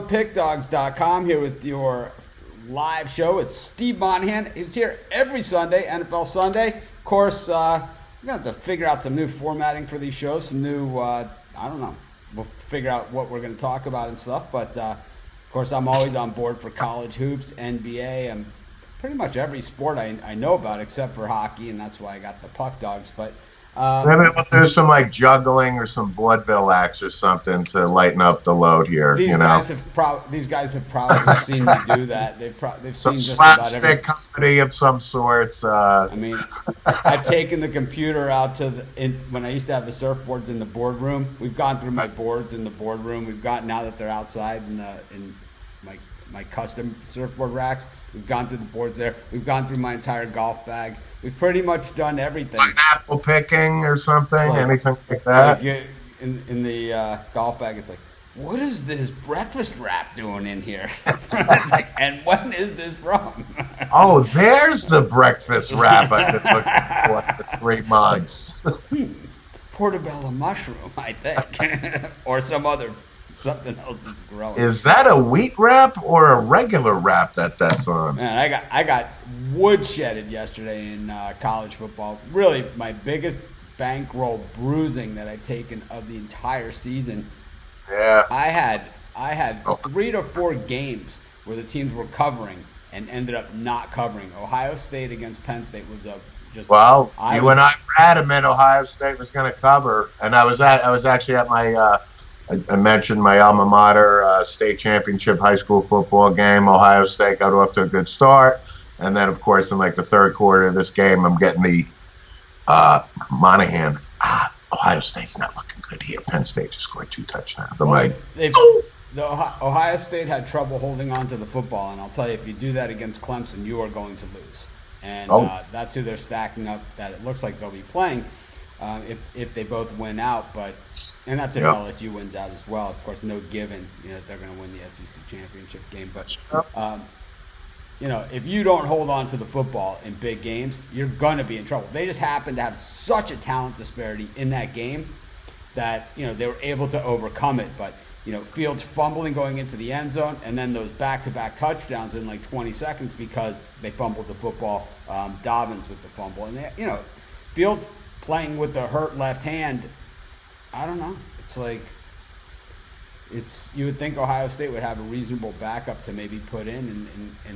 PickDogs.com here with your live show. It's Steve Monahan. He's here every Sunday, NFL Sunday. Of course, we're going to have to figure out some new formatting for these shows, some new, I don't know, we'll figure out what we're going to talk about and stuff. But, of course, I'm always on board for college hoops, NBA, and pretty much every sport I know about except for hockey, and that's why I got the Puck Dogs. But maybe we'll do some like juggling or some vaudeville acts or something to lighten up the load here. These guys have probably seen me do that. They've some seen just about every slapstick comedy of some sorts. I mean, I've taken the computer out to when I used to have the surfboards in the boardroom. We've gone through my boards in the boardroom. We've got now that they're outside in my custom surfboard racks. We've gone through the boards there. We've gone through my entire golf bag. We've pretty much done everything. Pineapple picking or something, like, anything like that. Like in the golf bag, it's like, what is this breakfast wrap doing in here? It's like, and when is this from? Oh, there's the breakfast wrap I've been looking for 3 months. Like, portobello mushroom, I think, or something else that's growing. Is that a wheat wrap or a regular wrap that's on? Man, I got woodshedded yesterday in college football. Really, my biggest bankroll bruising that I've taken of the entire season. Yeah. I had 3 to 4 games where the teams were covering and ended up not covering. Ohio State against Penn State was just. Well, you and I were adamant Ohio State was going to cover, and I was actually at my. I mentioned my alma mater state championship high school football game. Ohio State got off to a good start. And then, of course, in like the third quarter of this game, I'm getting the Monahan. Ohio State's not looking good here. Penn State just scored 2 touchdowns. I'm like, Ohio State had trouble holding on to the football. And I'll tell you, if you do that against Clemson, you are going to lose. And that's who they're stacking up that it looks like they'll be playing. If they both win out, and that's if LSU wins out as well. Of course, no given, they're going to win the SEC championship game. But if you don't hold on to the football in big games, you're going to be in trouble. They just happen to have such a talent disparity in that game that they were able to overcome it. But Fields fumbling going into the end zone, and then those back-to-back touchdowns in like 20 seconds because they fumbled the football. Dobbins with the fumble, and Fields playing with the hurt left hand. I don't know. It's like you would think Ohio State would have a reasonable backup to maybe put in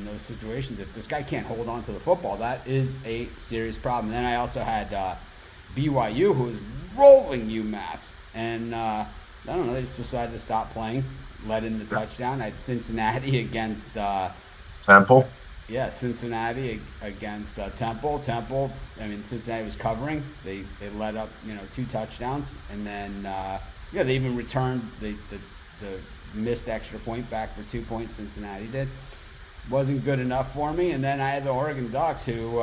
those situations. If this guy can't hold on to the football, that is a serious problem. And then I also had BYU, who was rolling UMass, and I don't know, they just decided to stop playing, let in the touchdown. I had Cincinnati against Temple. Yeah, Cincinnati against Temple. Temple, Cincinnati was covering. They let up, 2 touchdowns. And then, they even returned the missed extra point back for 2 points. Cincinnati did. Wasn't good enough for me. And then I had the Oregon Ducks who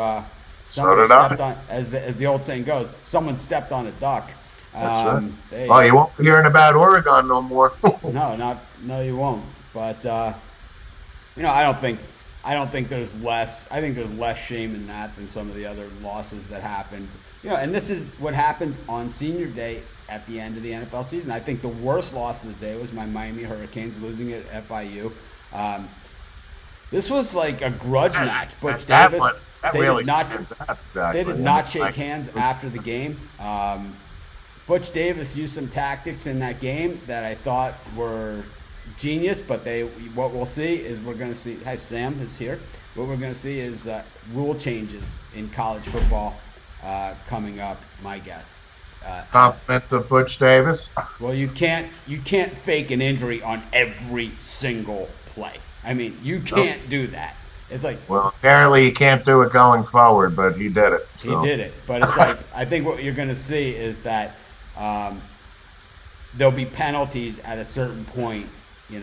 someone stepped on, as the old saying goes, someone stepped on a duck. That's right. You won't be hearing about Oregon no more. No, you won't. But, I don't think there's less. I think there's less shame in that than some of the other losses that happened. And this is what happens on Senior Day at the end of the NFL season. I think the worst loss of the day was my Miami Hurricanes losing at FIU. This was like a grudge match. Butch Davis. They did not shake hands after the game. Butch Davis used some tactics in that game that I thought were genius, but what we'll see is we're going to see. Hi, Sam is here. What we're going to see is rule changes in college football coming up. My guess. Compliments of Butch Davis. Well, you can't fake an injury on every single play. You can't do that. It's like, well, apparently he can't do it going forward, but he did it. So. He did it, but it's like I think what you're going to see is that there'll be penalties at a certain point. You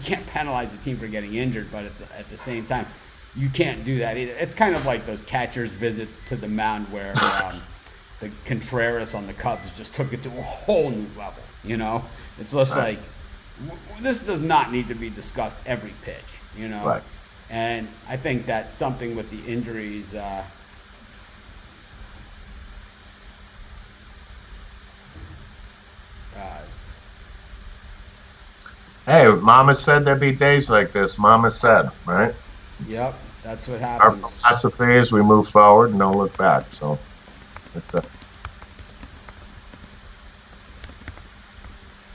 can't penalize a team for getting injured, but it's at the same time, you can't do that either. It's kind of like those catchers' visits to the mound where the Contreras on the Cubs just took it to a whole new level. It's just like this does not need to be discussed every pitch. Right. And I think that something with the injuries. Hey, Mama said there'd be days like this. Mama said, right? Yep, that's what Our happens. philosophy is we move forward and don't look back. So that's it.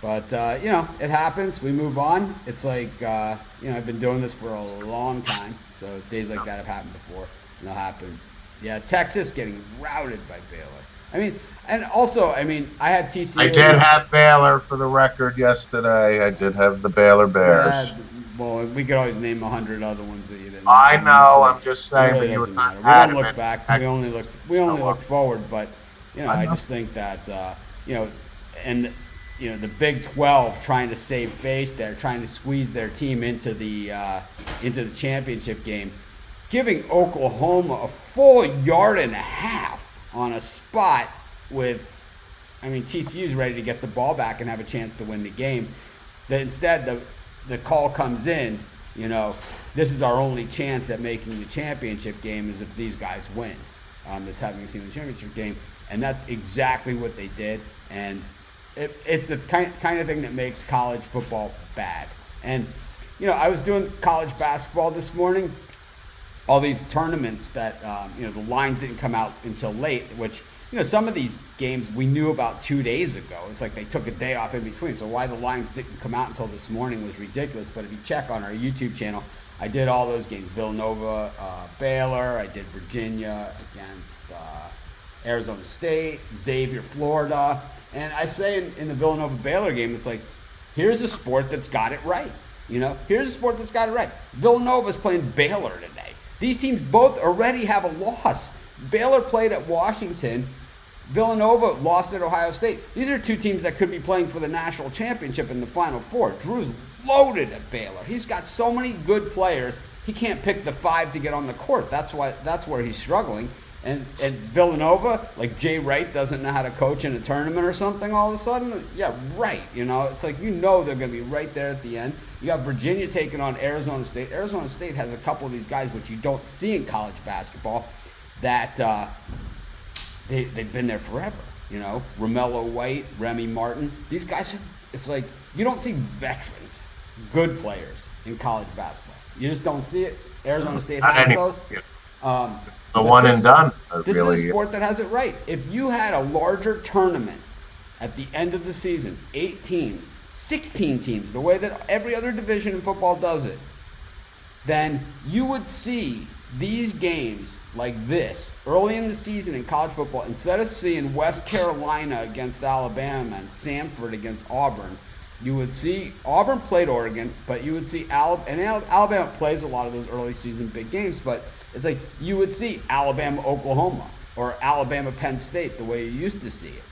But, it happens. We move on. It's like, I've been doing this for a long time. So days like that have happened before. And they'll happen. Yeah, Texas getting routed by Baylor. I had TCU. I did have Baylor for the record yesterday. I did have the Baylor Bears. Yeah, well, we could always name 100 other ones that you didn't. I know. I'm just saying, really but you were we don't look back. We only look forward. But I just think that the Big 12 trying to save face there, trying to squeeze their team into the championship game, giving Oklahoma a full yard and a half on a spot with, TCU's ready to get the ball back and have a chance to win the game. Instead, the call comes in, this is our only chance at making the championship game is if these guys win, is having a team in the championship game. And that's exactly what they did. And it's the kind of thing that makes college football bad. And, I was doing college basketball this morning, all these tournaments that, the lines didn't come out until late, which, some of these games we knew about 2 days ago. It's like they took a day off in between. So why the lines didn't come out until this morning was ridiculous. But if you check on our YouTube channel, I did all those games. Villanova, Baylor. I did Virginia against Arizona State, Xavier, Florida. And I say in the Villanova-Baylor game, it's like, here's a sport that's got it right. Here's a sport that's got it right. Villanova's playing Baylor today. These teams both already have a loss. Baylor played at Washington. Villanova lost at Ohio State. These are two teams that could be playing for the national championship in the Final Four. Drew's loaded at Baylor. He's got so many good players, he can't pick the 5 to get on the court. That's where he's struggling. And Villanova, like Jay Wright doesn't know how to coach in a tournament or something all of a sudden. Yeah, right. It's like they're going to be right there at the end. You got Virginia taking on Arizona State. Arizona State has a couple of these guys, which you don't see in college basketball, that they've been there forever. Romello White, Remy Martin. These guys, it's like you don't see veterans, good players in college basketball. You just don't see it. Arizona State has those. The one and done. This is a sport that has it right. If you had a larger tournament at the end of the season, 8 teams, 16 teams, the way that every other division in football does it, then you would see these games like this early in the season in college football. Instead of seeing West Carolina against Alabama and Samford against Auburn, you would see Auburn played Oregon, but you would see Alabama plays a lot of those early season big games, but it's like you would see Alabama-Oklahoma or Alabama-Penn State the way you used to see it.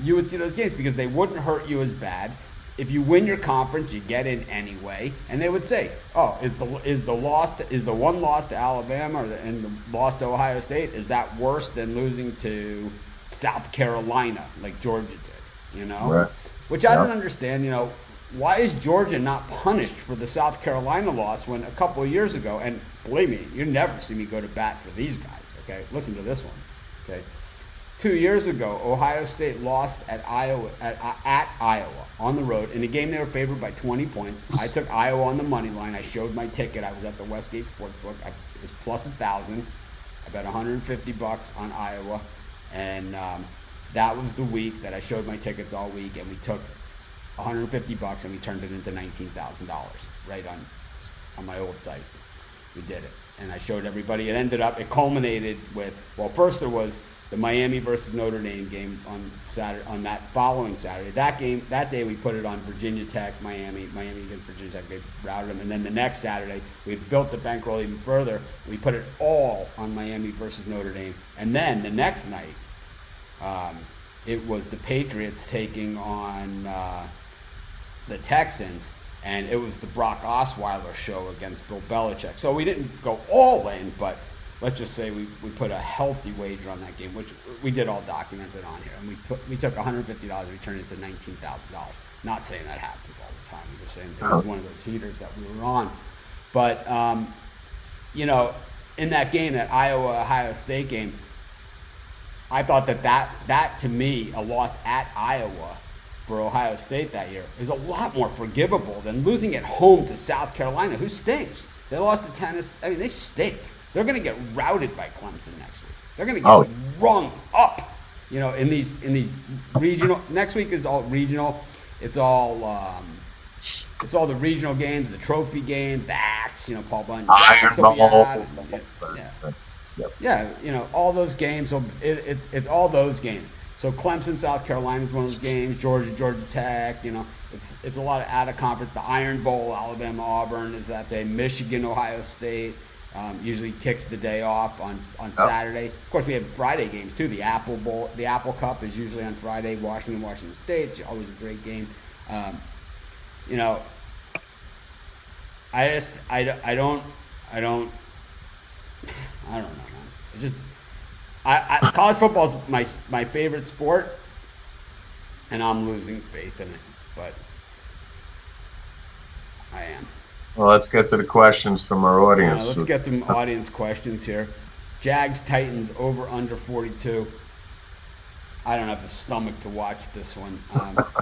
You would see those games because they wouldn't hurt you as bad. If you win your conference, you get in anyway, and they would say, "Oh, is the one loss to Alabama and the loss to Ohio State, is that worse than losing to South Carolina like Georgia did?" Right. Which I don't understand. Why is Georgia not punished for the South Carolina loss when a couple of years ago? And believe me, you never see me go to bat for these guys. Okay, listen to this one. Okay. 2 years ago, Ohio State lost at Iowa on the road in a game they were favored by 20 points. I took Iowa on the money line. I showed my ticket. I was at the Westgate Sportsbook. It was plus 1,000. I bet $150 on Iowa, and that was the week that I showed my tickets all week, and we took $150 and we turned it into $19,000 right on my old site. We did it, and I showed everybody. It culminated with, well, first there was the Miami versus Notre Dame game on Saturday, on that following Saturday. That day we put it on Virginia Tech, Miami against Virginia Tech. They routed them. And then the next Saturday, we built the bankroll even further. We put it all on Miami versus Notre Dame. And then the next night, it was the Patriots taking on the Texans. And it was the Brock Osweiler show against Bill Belichick. So we didn't go all in, but let's just say we put a healthy wager on that game, which we did all documented on here. And we took $150, we turned it to $19,000. Not saying that happens all the time. I'm just saying it was one of those heaters that we were on. But, in that game, that Iowa-Ohio State game, I thought that to me, a loss at Iowa for Ohio State that year is a lot more forgivable than losing at home to South Carolina, who stinks. They lost to Tennessee. I mean, they stink. They're going to get routed by Clemson next week. They're going to get rung up. In these regional. Next week is all regional. It's all the regional games, the trophy games, the acts. Paul Bunyan, Iron Bowl. All those games. So it's all those games. So Clemson, South Carolina is one of those games. Georgia Tech. It's a lot of out of conference. The Iron Bowl, Alabama, Auburn is that day. Michigan, Ohio State. Usually kicks the day off on Saturday. Of course, we have Friday games too. The Apple Bowl, the Apple Cup is usually on Friday. Washington State. It's always a great game. I don't know, man. It just college football is my favorite sport, and I'm losing faith in it. But I am. Well, let's get to the questions from our audience. Let's get some audience questions here. Jags Titans over under 42. I don't have the stomach to watch this one.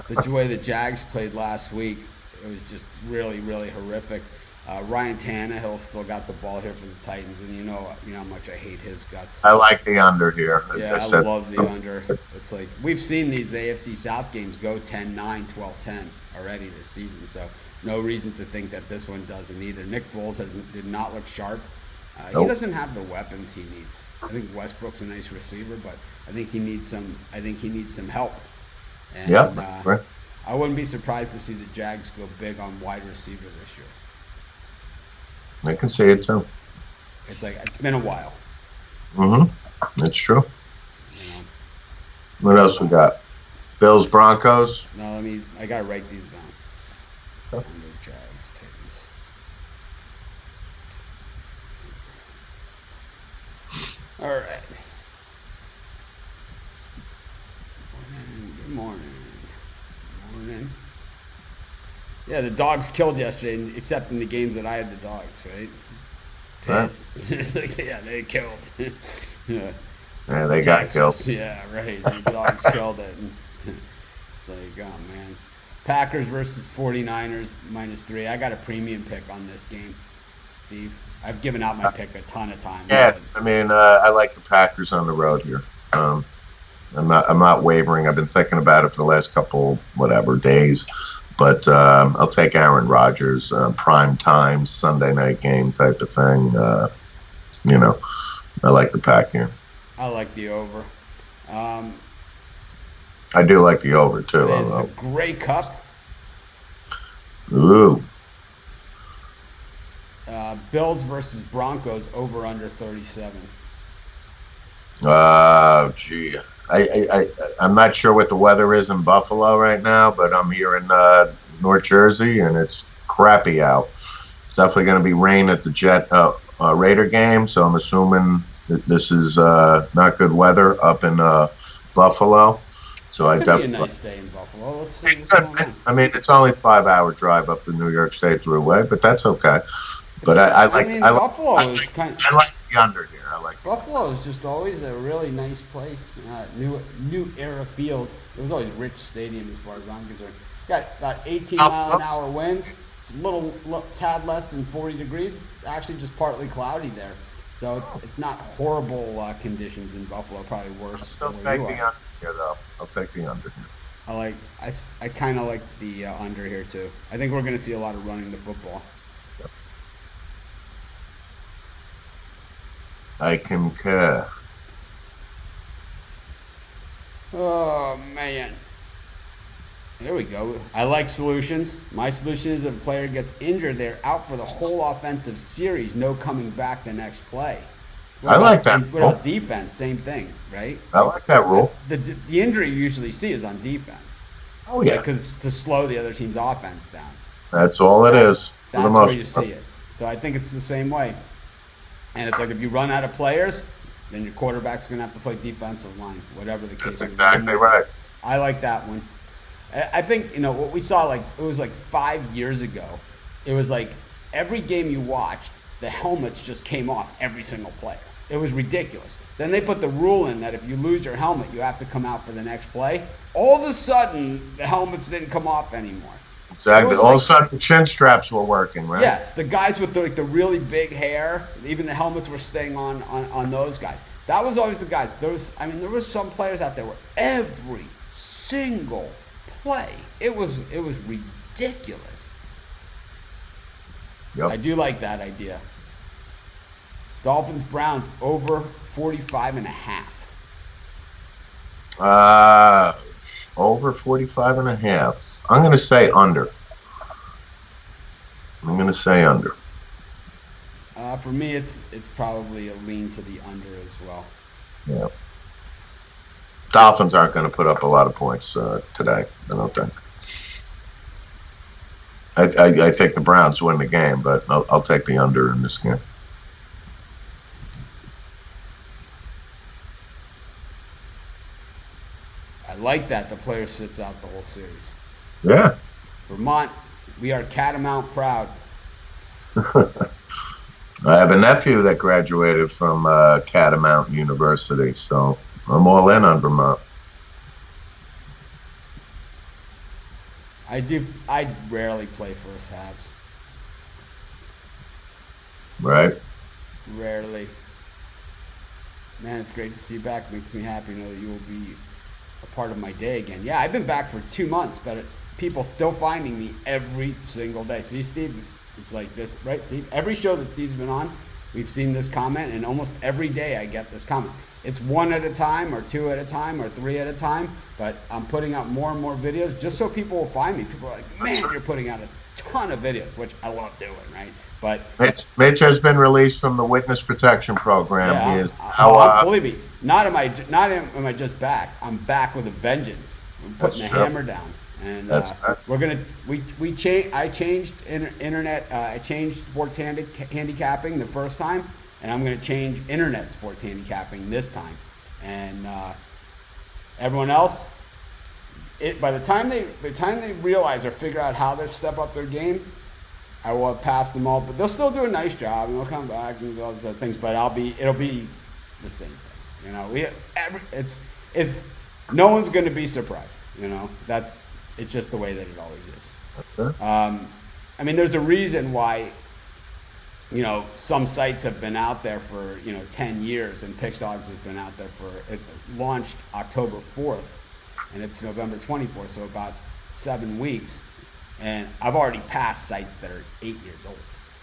The way the Jags played last week, it was just really, really horrific. Ryan Tannehill still got the ball here for the Titans, and you know how much I hate his guts. I like the under here. Yeah, I love the under. It's like we've seen these AFC South games go 10-9, 12-10 already this season, so no reason to think that this one doesn't either. Nick Foles did not look sharp. He doesn't have the weapons he needs. I think Westbrook's a nice receiver, but I think he needs some help. And, right. I wouldn't be surprised to see the Jags go big on wide receiver this year. I can see it too. It's been a while. That's true. What else we got? Bills, Broncos. No, I gotta write these down. Okay. Under Jags, Titans. All right. Good morning. Yeah, the dogs killed yesterday, except in the games that I had the dogs, right? Huh? Yeah, they killed. Yeah, they got killed. Yeah, right. The dogs killed it. It's like, oh, man. Packers versus 49ers, -3. I got a premium pick on this game, Steve. I've given out my pick a ton of times. Yeah, I like the Packers on the road here. I'm not wavering. I've been thinking about it for the last couple, days. But I'll take Aaron Rodgers, prime time, Sunday night game type of thing. I like the Pack here. I like the over. I do like the over, too. It's the Grey Cup. Ooh. Bills versus Broncos, over under 37. Gee. I'm not sure what the weather is in Buffalo right now, but I'm here in North Jersey, and it's crappy out. It's definitely going to be rain at the Raider game, so I'm assuming that this is not good weather up in Buffalo. So it could be a nice day in Buffalo. Let's see what's going on. It's only a 5-hour drive up the New York State Thruway, but that's okay. But I like the under here. Buffalo is just always a really nice place. New Era Field. It was always Rich Stadium as far as I'm concerned. Got about 18-mile-an-hour winds. It's a little tad less than 40 degrees. It's actually just partly cloudy there. So it's not horrible conditions in Buffalo. Probably worse. I'll still take the under here, though. I'll take the under here. I kind of like the under here, too. I think we're going to see a lot of running the football. I concur. Oh, man. There we go. I like solutions. My solution is if a player gets injured, they're out for the whole offensive series, no coming back the next play. I like that. What about defense? Same thing, right? I like that rule. The injury you usually see is on defense. Oh, yeah. Because it's to slow the other team's offense down. That's all it is. That's where you see it. So I think it's the same way. And it's like if you run out of players, then your quarterback's going to have to play defensive line, whatever the case is. That's exactly right. I like that one. I think, what we saw, it was 5 years ago. It was like every game you watched, the helmets just came off every single player. It was ridiculous. Then they put the rule in that if you lose your helmet, you have to come out for the next play. All of a sudden, the helmets didn't come off anymore. Exactly. All of a sudden, the chin straps were working, right? Yeah, the guys with the really big hair, even the helmets were staying on those guys. That was always the guys. There was some players out there where every single play, it was ridiculous. Yep. I do like that idea. Dolphins Browns over 45.5. Over 45.5. I'm going to say under. For me, it's probably a lean to the under as well. Yeah. Dolphins aren't going to put up a lot of points today, I don't think. I think the Browns win the game, but I'll take the under in this game. I like that the player sits out the whole series. Yeah. Vermont, we are Catamount proud. I have a nephew that graduated from Catamount University, so I'm all in on Vermont. I rarely play first halves. Right. Rarely. Man, it's great to see you back. Makes me happy to know that you will be a part of my day again. Yeah, I've been back for 2 months, but people still finding me every single day. See, Steve, it's like this, right? Steve, every show that Steve's been on, we've seen this comment, and almost every day I get this comment. It's 1 at a time, or 2 at a time, or 3 at a time, but I'm putting out more and more videos just so people will find me. People are like, man, you're putting out a ton of videos, which I love doing, right? But Mitch has been released from the witness protection program. Yeah, he is believe me, not am I just back. I'm back with a vengeance. I'm putting the hammer down, and we're gonna I changed internet. I changed sports handicapping the first time, and I'm gonna change internet sports handicapping this time. And everyone else, by the time they realize or figure out how to step up their game, I will have passed them all, but they'll still do a nice job, and they'll come back and do all these other things. But it'll be the same thing, you know. It's no one's going to be surprised, you know. It's just the way that it always is. That's it. I mean, there's a reason why, you know, some sites have been out there for 10 years, and Pick Dogs has been out there it launched October 4th, and it's November 24th, so about 7 weeks. And I've already passed sites that are 8 years old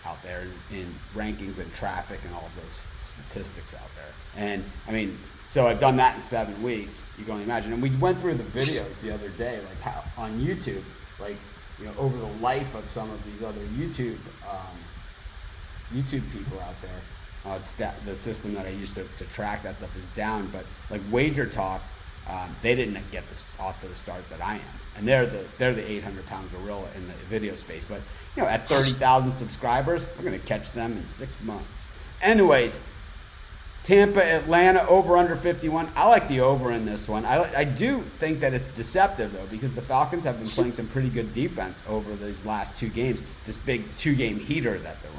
out there in rankings and traffic and all of those statistics out there. And I mean, so I've done that in 7 weeks. You can only imagine. And we went through the videos the other day, like how on YouTube, like, you know, over the life of some of these other YouTube people out there. It's the system that I used to track that stuff is down. But like Wager Talk, they didn't get off to the start that I am. And they're the 800-pound gorilla in the video space. But, you know, at 30,000 subscribers, we're going to catch them in 6 months. Anyways, Tampa, Atlanta, over under 51. I like the over in this one. I do think that it's deceptive, though, because the Falcons have been playing some pretty good defense over these last 2 games, this big 2-game heater that they're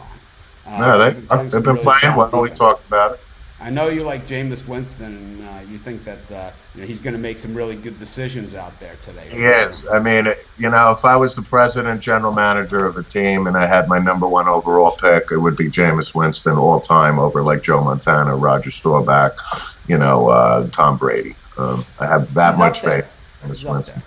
on. No, they've been playing well. We talked about it. I know you like Jameis Winston, and you think that he's going to make some really good decisions out there today. He is. I mean, you know, if I was the president, general manager of a team, and I had my number 1 overall pick, it would be Jameis Winston all time over like Joe Montana, Roger Staubach, you know, Tom Brady. I have that much faith in Jameis Winston.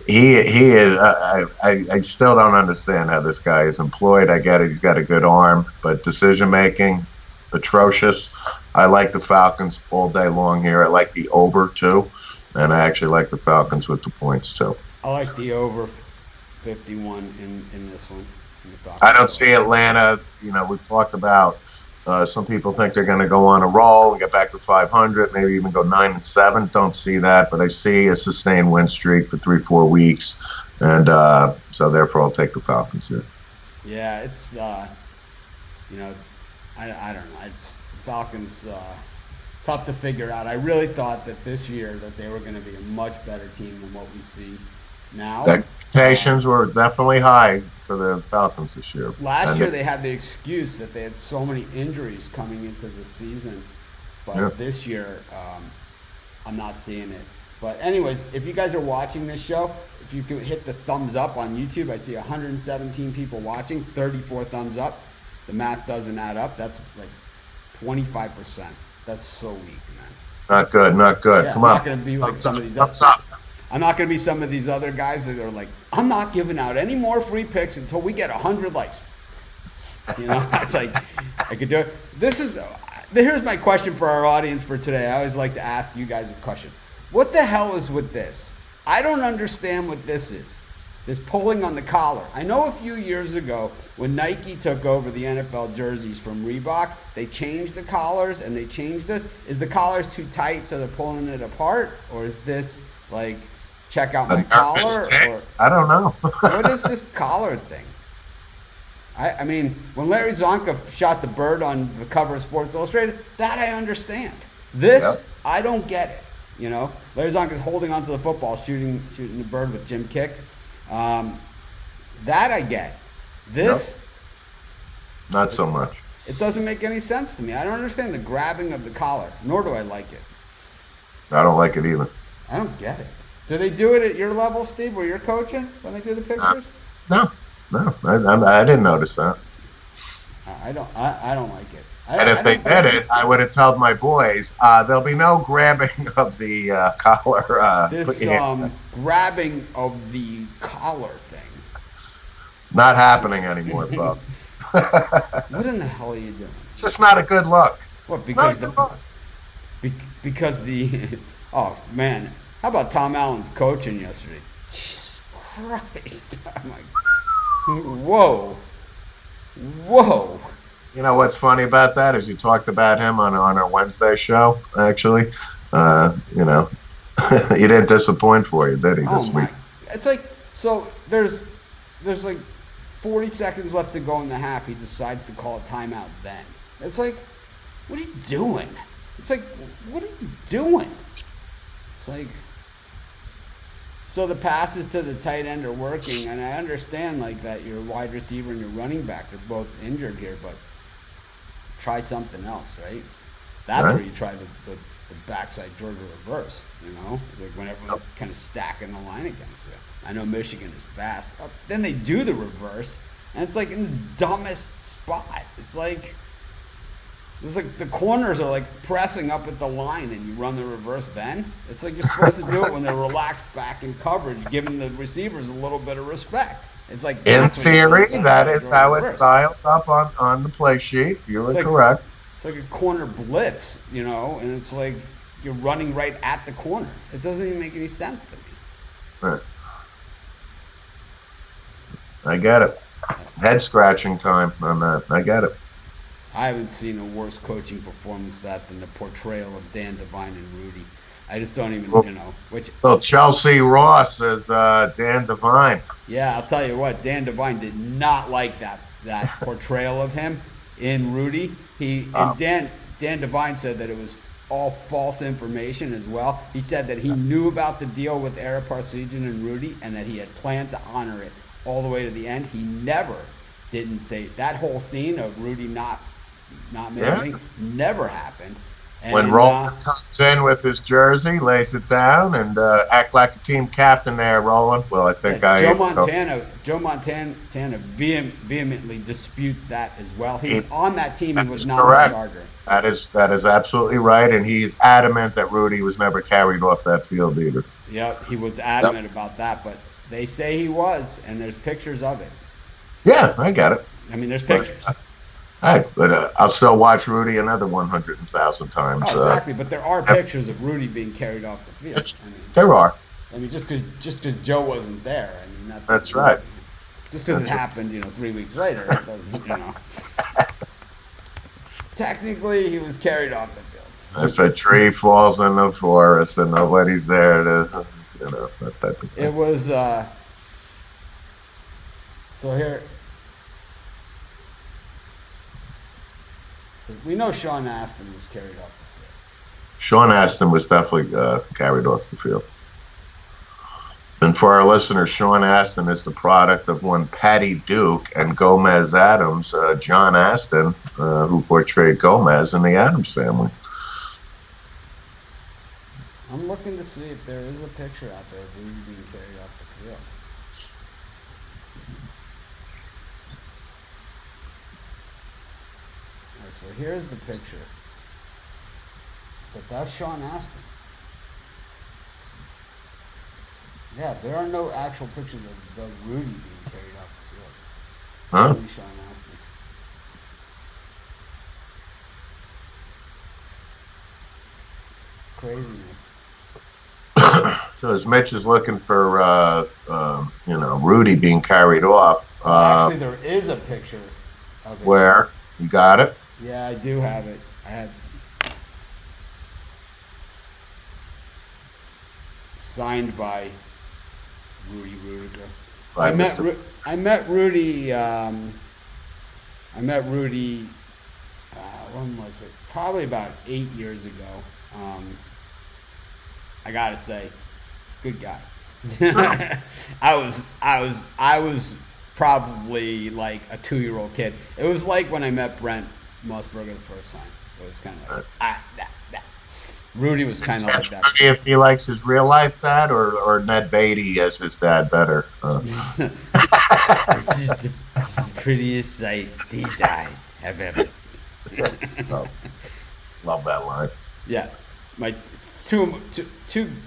He is. I still don't understand how this guy is employed. I get it. He's got a good arm, but decision making, atrocious. I like the Falcons all day long here. I like the over too, and I actually like the Falcons with the points too. I like the over 51 in this one. I don't see Atlanta. You know, we've talked about some people think they're going to go on a roll and get back to 500, maybe even go 9-7. Don't see that, but I see a sustained win streak for 3-4 weeks, and so therefore I'll take the Falcons here. Yeah, it's you know, I don't know. The Falcons, tough to figure out. I really thought that this year that they were going to be a much better team than what we see Now, the expectations were definitely high for the Falcons this year. Last year they had the excuse that they had so many injuries coming into the season, but this year I'm not seeing it. But anyways, if you guys are watching this show, if you could hit the thumbs up on YouTube, I see 117 people watching, 34 thumbs up. The math doesn't add up. That's like 25%. That's so weak, man. It's not good. Not good. Yeah, Come on. I'm not going to be like some of these. I'm not going to be some of these other guys that are like, I'm not giving out any more free picks until we get 100 likes. You know, it's like I could do it. Here's my question for our audience for today. I always like to ask you guys a question. What the hell is with this? I don't understand what this is. This pulling on the collar. I know a few years ago when Nike took over the NFL jerseys from Reebok, they changed the collars and they changed this. Is the collars too tight so they're pulling it apart? Or is this like, check out my collar? Or, I don't know. what is this collar thing? I mean, when Larry Zonka shot the bird on the cover of Sports Illustrated, that I understand. This, I don't get it. You know, Larry Zonka's holding onto the football, shooting the bird with Jim Kick. That I get. This, not so much. It doesn't make any sense to me. I don't understand the grabbing of the collar, nor do I like it. I don't like it either. I don't get it. Do they do it at your level, Steve, where you're coaching when they do the pictures? No, I didn't notice that. I don't like it. And if they did it, I would have told my boys, there'll be no grabbing of the collar. This grabbing of the collar thing. Not happening anymore, folks. What in the hell are you doing? It's just not a good look. What, because oh man, how about Tom Allen's coaching yesterday? Jesus Christ. I'm like, whoa. You know what's funny about that is you talked about him on our Wednesday show, actually. You know, he didn't disappoint for you, did he, this week? It's like, so there's like 40 seconds left to go in the half. He decides to call a timeout then. It's like, what are you doing? It's like, what are you doing? It's like, so the passes to the tight end are working, and I understand like that your wide receiver and your running back are both injured here, but try something else, right? That's where you try the backside Georgia reverse, you know? It's like whenever kind of stacking the line against you. I know Michigan is fast. Then they do the reverse, and it's like in the dumbest spot. It's like the corners are like pressing up at the line, and you run the reverse then? It's like you're supposed to do it when they're relaxed back in coverage, giving the receivers a little bit of respect. It's like in theory, that is how it's styled up on the play sheet. You are correct. It's like a corner blitz, you know, and it's like you're running right at the corner. It doesn't even make any sense to me. Right. I get it. Head scratching time on that. I get it. I haven't seen a worse coaching performance than the portrayal of Dan Devine and Rudy. I just don't even, you know. Well, Chelsea Ross is Dan Devine. Yeah, I'll tell you what. Dan Devine did not like that portrayal of him in Rudy. And Dan Devine said that it was all false information as well. He said that he knew about the deal with Ara Parseghian and Rudy, and that he had planned to honor it all the way to the end. He didn't say that whole scene of Rudy not making never happened. And when Roland comes in with his jersey, lays it down, and act like the team captain there, Roland. Well, I think Joe Montana vehemently disputes that as well. He was on that team and was not a starter. That is absolutely right, and he's adamant that Rudy was never carried off that field either. Yep, he was adamant about that, but they say he was, and there's pictures of it. Yeah, I got it. I mean, there's pictures. But I'll still watch Rudy another 100,000 times. Oh, exactly, but there are pictures of Rudy being carried off the field. There are. I mean, just because Joe wasn't there, I mean that's right. Just because it happened, 3 weeks later, it doesn't, Technically, he was carried off the field. If a tree falls in the forest and nobody's there, that type of thing. It was. So here. So we know Sean Astin was carried off the field. Sean Astin was definitely carried off the field. And for our listeners, Sean Astin is the product of one Patty Duke and Gomez Addams, John Astin, who portrayed Gomez in the Addams Family. I'm looking to see if there is a picture out there of Rudy being carried off the field. All right, so here's the picture. But that's Sean Astin. Yeah, there are no actual pictures of Rudy being carried off the field. Huh? Only Sean Astin. Craziness. So as Mitch is looking for, Rudy being carried off. Actually, there is a picture of it. Where? You got it? Yeah, I do have it. I had signed by Rudy Rudiger. I met Rudy. When was it? Probably about 8 years ago. I gotta say, good guy. I was probably like a 2-year-old kid. It was like when I met Brent Musburger the first time. It was kind of like Rudy was kind of like that. If he likes his real life dad or Ned Beatty as his dad better. This is the prettiest sight these eyes have ever seen. Love that line. Yeah, my two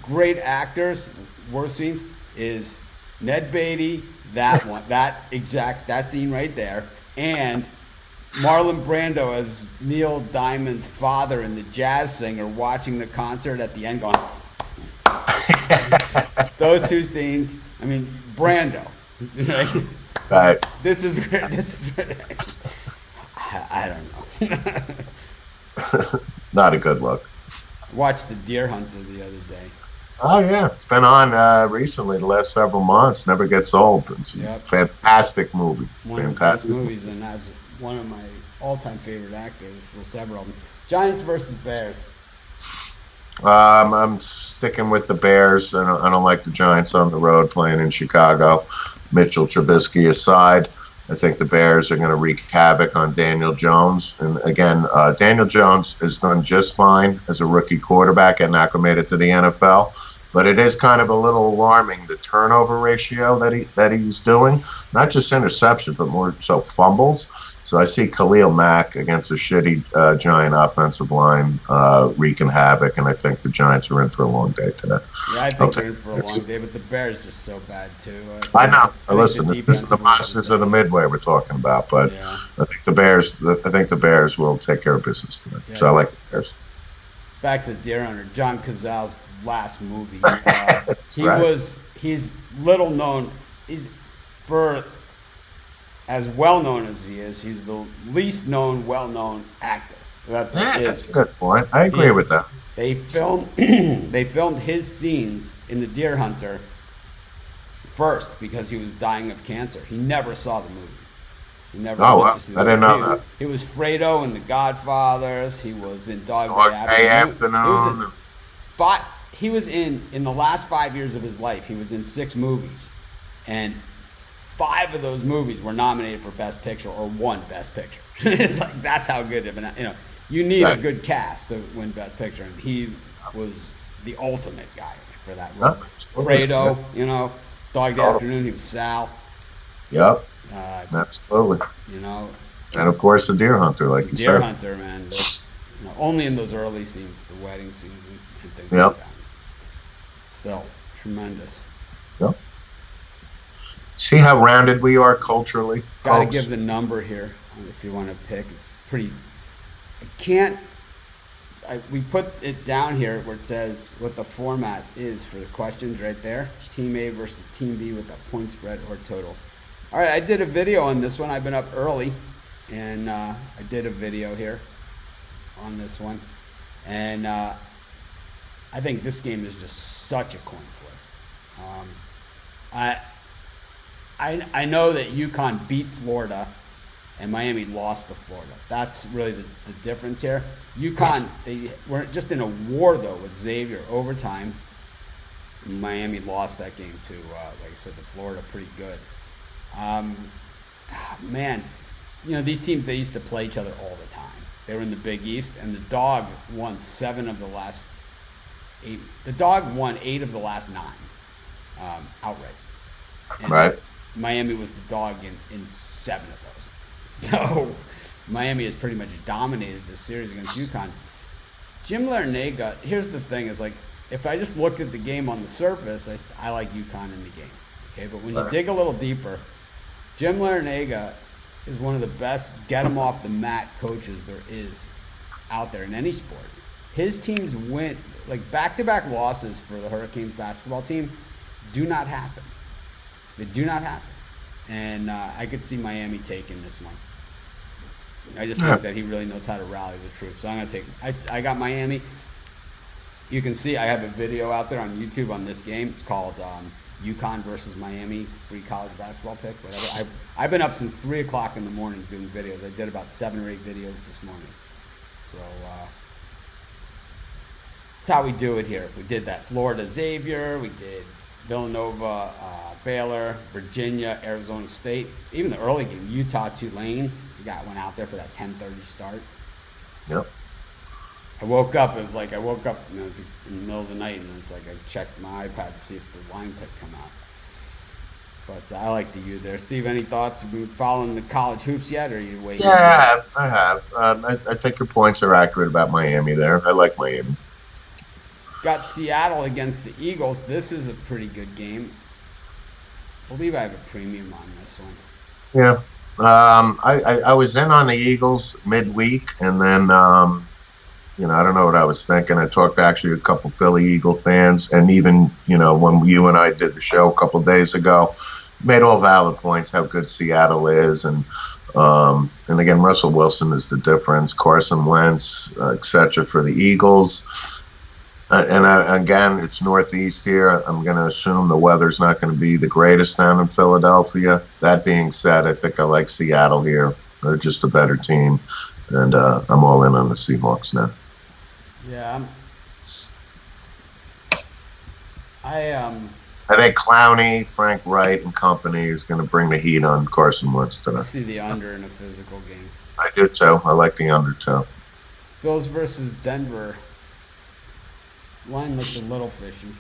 great actors. Worst scenes is Ned Beatty, that one, that scene right there, and Marlon Brando as Neil Diamond's father and the jazz singer watching the concert at the end going. Those two scenes, I mean, Brando. Right. This is great. I don't know. Not a good look. Watched The Deer Hunter the other day. Oh, yeah. It's been on recently, the last several months. Never gets old. It's a fantastic movie. One of the best movies, and as one of my all-time favorite actors, well, several of them. Giants versus Bears. I'm sticking with the Bears. I don't like the Giants on the road playing in Chicago. Mitchell Trubisky aside, I think the Bears are going to wreak havoc on Daniel Jones. And again, Daniel Jones has done just fine as a rookie quarterback and acclimated to the NFL. But it is kind of a little alarming, the turnover ratio that he's doing. Not just interceptions, but more so fumbles. So I see Khalil Mack against a shitty Giant offensive line wreaking havoc, and I think the Giants are in for a long day today. Yeah, I think they're in for a long day, but the Bears just so bad too. I know. Listen, this is the Monsters of the Midway we're talking about, but yeah. I think the Bears will take care of business today. Yeah. So I like the Bears. Back to the Deer Hunter, John Cazale's last movie. He's little known. He's for. As well-known as he is, he's the least known, well-known actor. That's a good point. I agree with that. They filmed his scenes in The Deer Hunter first because he was dying of cancer. He never saw the movie. He never I didn't know that. He was Fredo in The Godfathers. He was in Dog Day Afternoon. He was in the last 5 years of his life, he was in 6 movies. And 5 of those movies were nominated for Best Picture or won Best Picture. It's like, that's how good of an, you need a good cast to win Best Picture, and he was the ultimate guy for that role. Fredo, Dog Day Afternoon, he was Sal. Yep. Absolutely. And of course the Deer Hunter, like you said. Deer Hunter, man. That's, only in those early scenes, the wedding scenes and things like that. Still tremendous. Yep. See how rounded we are culturally? Got to give the number here if you want to pick. It's pretty. We put it down here where it says what the format is for the questions right there. Team A versus Team B with a point spread or total. All right, I did a video on this one. I've been up early, and I did a video here on this one. And I think this game is just such a coin flip. I know that UConn beat Florida and Miami lost to Florida. That's really the difference here. UConn, they were just in a war, though, with Xavier overtime. Miami lost that game to, like I said, to Florida pretty good. Man, these teams, they used to play each other all the time. They were in the Big East, and the Dog won 7 of the last 8. The Dog won 8 of the last 9 outright. And right. Miami was the Dog in 7 of those. So Miami has pretty much dominated this series against UConn. Jim Larrañaga, here's the thing, is like, if I just looked at the game on the surface, I like UConn in the game. Okay, but when you dig a little deeper, Jim Larrañaga is one of the best get-him-off-the-mat coaches there is out there in any sport. His teams win, like back-to-back losses for the Hurricanes basketball team do not happen. They do not happen. And I could see Miami taking this one. I just think that he really knows how to rally the troops. So I'm going to take I got Miami. You can see I have a video out there on YouTube on this game. It's called UConn versus Miami, free college basketball pick, whatever. I've been up since 3 o'clock in the morning doing videos. I did about 7 or 8 videos this morning. So that's how we do it here. We did that Florida Xavier. We did Villanova, Baylor, Virginia, Arizona State. Even the early game, Utah, Tulane. We got one out there for that 10:30 start. Yep. I woke up, it was like, it was in the middle of the night, and it's like I checked my iPad to see if the lines had come out. But I like the U there. Steve, any thoughts? Have you been following the college hoops yet, or are you waiting? Yeah, I have. I think your points are accurate about Miami there. I like Miami. Got Seattle against the Eagles. This is a pretty good game. I believe I have a premium on this one. Yeah. I was in on the Eagles midweek, and then I don't know what I was thinking. I talked to actually a couple Philly Eagle fans, and even, when you and I did the show a couple days ago, made all valid points how good Seattle is. And again, Russell Wilson is the difference, Carson Wentz, etc. for the Eagles. Again, it's Northeast here. I'm going to assume the weather's not going to be the greatest down in Philadelphia. That being said, I think I like Seattle here. They're just a better team. And I'm all in on the Seahawks now. Yeah, I think Clowney, Frank Wright, and company is going to bring the heat on Carson Wentz today. I see the under in a physical game. I do too. I like the under too. Bills versus Denver. Line looks a little fishy.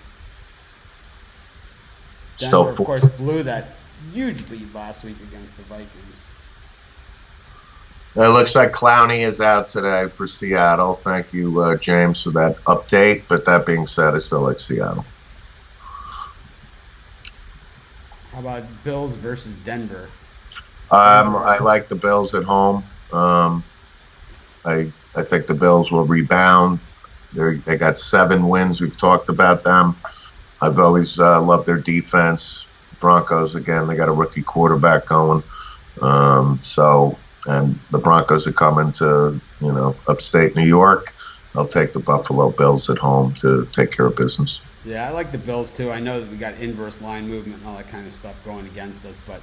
Denver, of course, blew that huge lead last week against the Vikings. It looks like Clowney is out today for Seattle. Thank you, James, for that update. But that being said, I still like Seattle. How about Bills versus Denver? I like the Bills at home. I think the Bills will rebound. They got 7 wins. We've talked about them. I've always loved their defense. Broncos, again, they got a rookie quarterback going. And the Broncos are coming to, upstate New York. I'll take the Buffalo Bills at home to take care of business. Yeah, I like the Bills too. I know that we got inverse line movement and all that kind of stuff going against us, but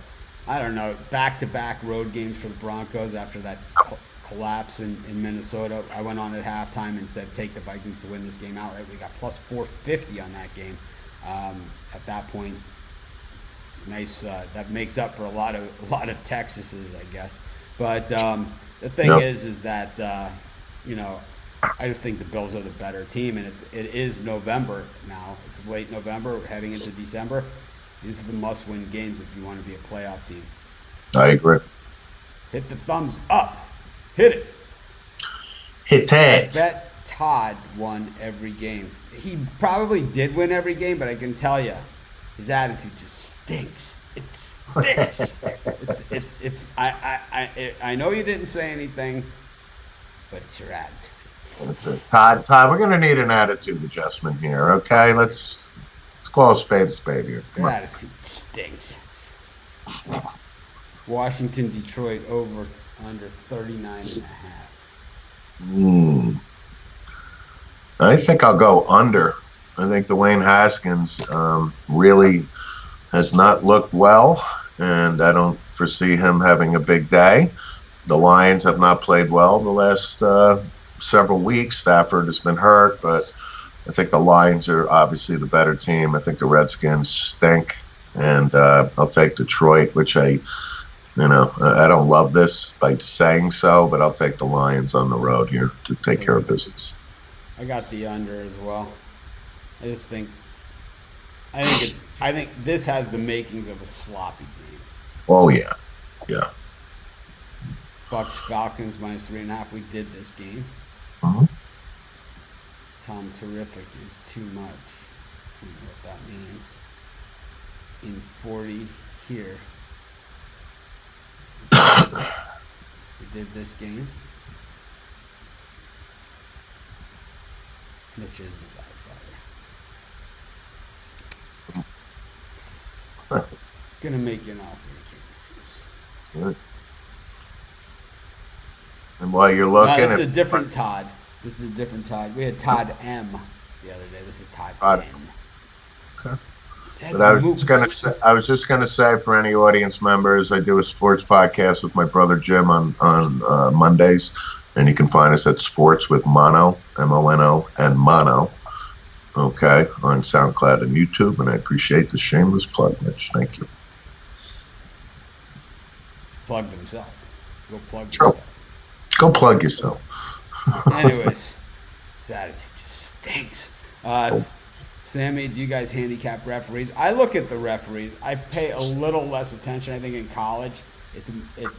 I don't know. Back-to-back road games for the Broncos after that collapse in Minnesota. I went on at halftime and said take the Vikings to win this game outright. We got plus 450 on that game at that point. Nice. That makes up for a lot of Texases, I guess. But the thing is that I just think the Bills are the better team, and it is November now. It's late November. We're heading into December. These are the must-win games if you want to be a playoff team. I agree. Hit the thumbs up. Hit it. Hit it. I bet Todd won every game. He probably did win every game, but I can tell you, his attitude just stinks. It stinks. I know you didn't say anything, but it's your attitude. That's it. Todd, we're going to need an attitude adjustment here, okay? Let's call a spade here. Your attitude stinks. Washington, Detroit, under 39.5. I think I'll go under. I think Dwayne Haskins really has not looked well, and I don't foresee him having a big day. The Lions have not played well the last several weeks. Stafford has been hurt, but I think the Lions are obviously the better team. I think the Redskins stink, and I'll take Detroit, which I don't love this by saying so, but I'll take the Lions on the road here to take care of business. I got the under as well. I think this has the makings of a sloppy game. Oh yeah. Bucks Falcons -3.5. We did this game. Mm-hmm. Tom Terrific is too much. I don't know what that means. In 40 here. We did this game. Which is the Godfather. Gonna make you an offer you can't refuse. Good. And while you're looking, this is a different Todd. We had Todd M the other day. This is Todd M. Okay. But I was just gonna say for any audience members, I do a sports podcast with my brother Jim on Mondays, and you can find us at Sports with Mono, MONO, and Mono. Okay, on SoundCloud and YouTube, and I appreciate the shameless plug, Mitch. Thank you. Plugged himself. Go plug yourself. Go plug yourself. Anyways, his attitude just stinks. Sammy, do you guys handicap referees? I look at the referees. I pay a little less attention. I think in college,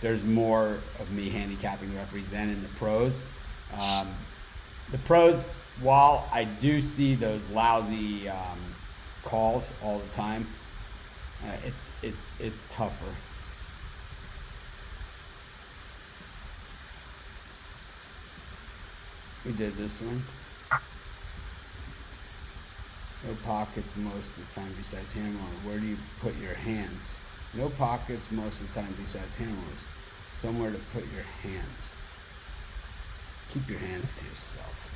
there's more of me handicapping the referees than in the pros. The pros, while I do see those lousy calls all the time, it's tougher. We did this one. No pockets most of the time besides hand warmers. Where do you put your hands? No pockets most of the time besides hand warmers. Somewhere to put your hands. Keep your hands to yourself.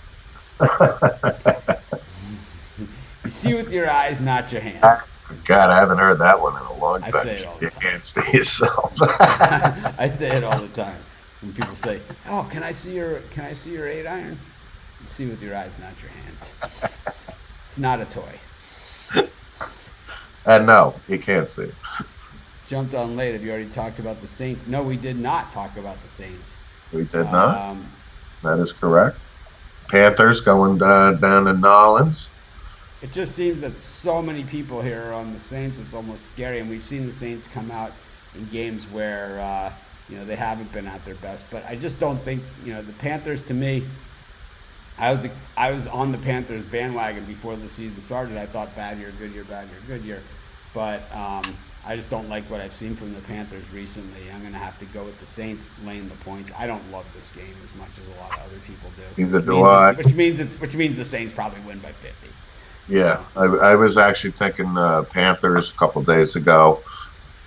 You see with your eyes, not your hands. God, I haven't heard that one in a long time. I say it all the time. Your hands to yourself. I say it all the time. When people say, "Oh, can I see your 8-iron?" You see with your eyes, not your hands. It's not a toy. And no, you can't see. Jumped on late. Have you already talked about the Saints? No, we did not talk about the Saints. We did not. That is correct. Panthers going down to Nolans. It just seems that so many people here are on the Saints. It's almost scary, and we've seen the Saints come out in games where they haven't been at their best. But I just don't think the Panthers. To me, I was on the Panthers bandwagon before the season started. I thought bad year, good year, bad year, good year. But I just don't like what I've seen from the Panthers recently. I'm going to have to go with the Saints laying the points. I don't love this game as much as a lot of other people do. Neither do I. Which means the Saints probably win by 50. Yeah, I was actually thinking Panthers a couple days ago,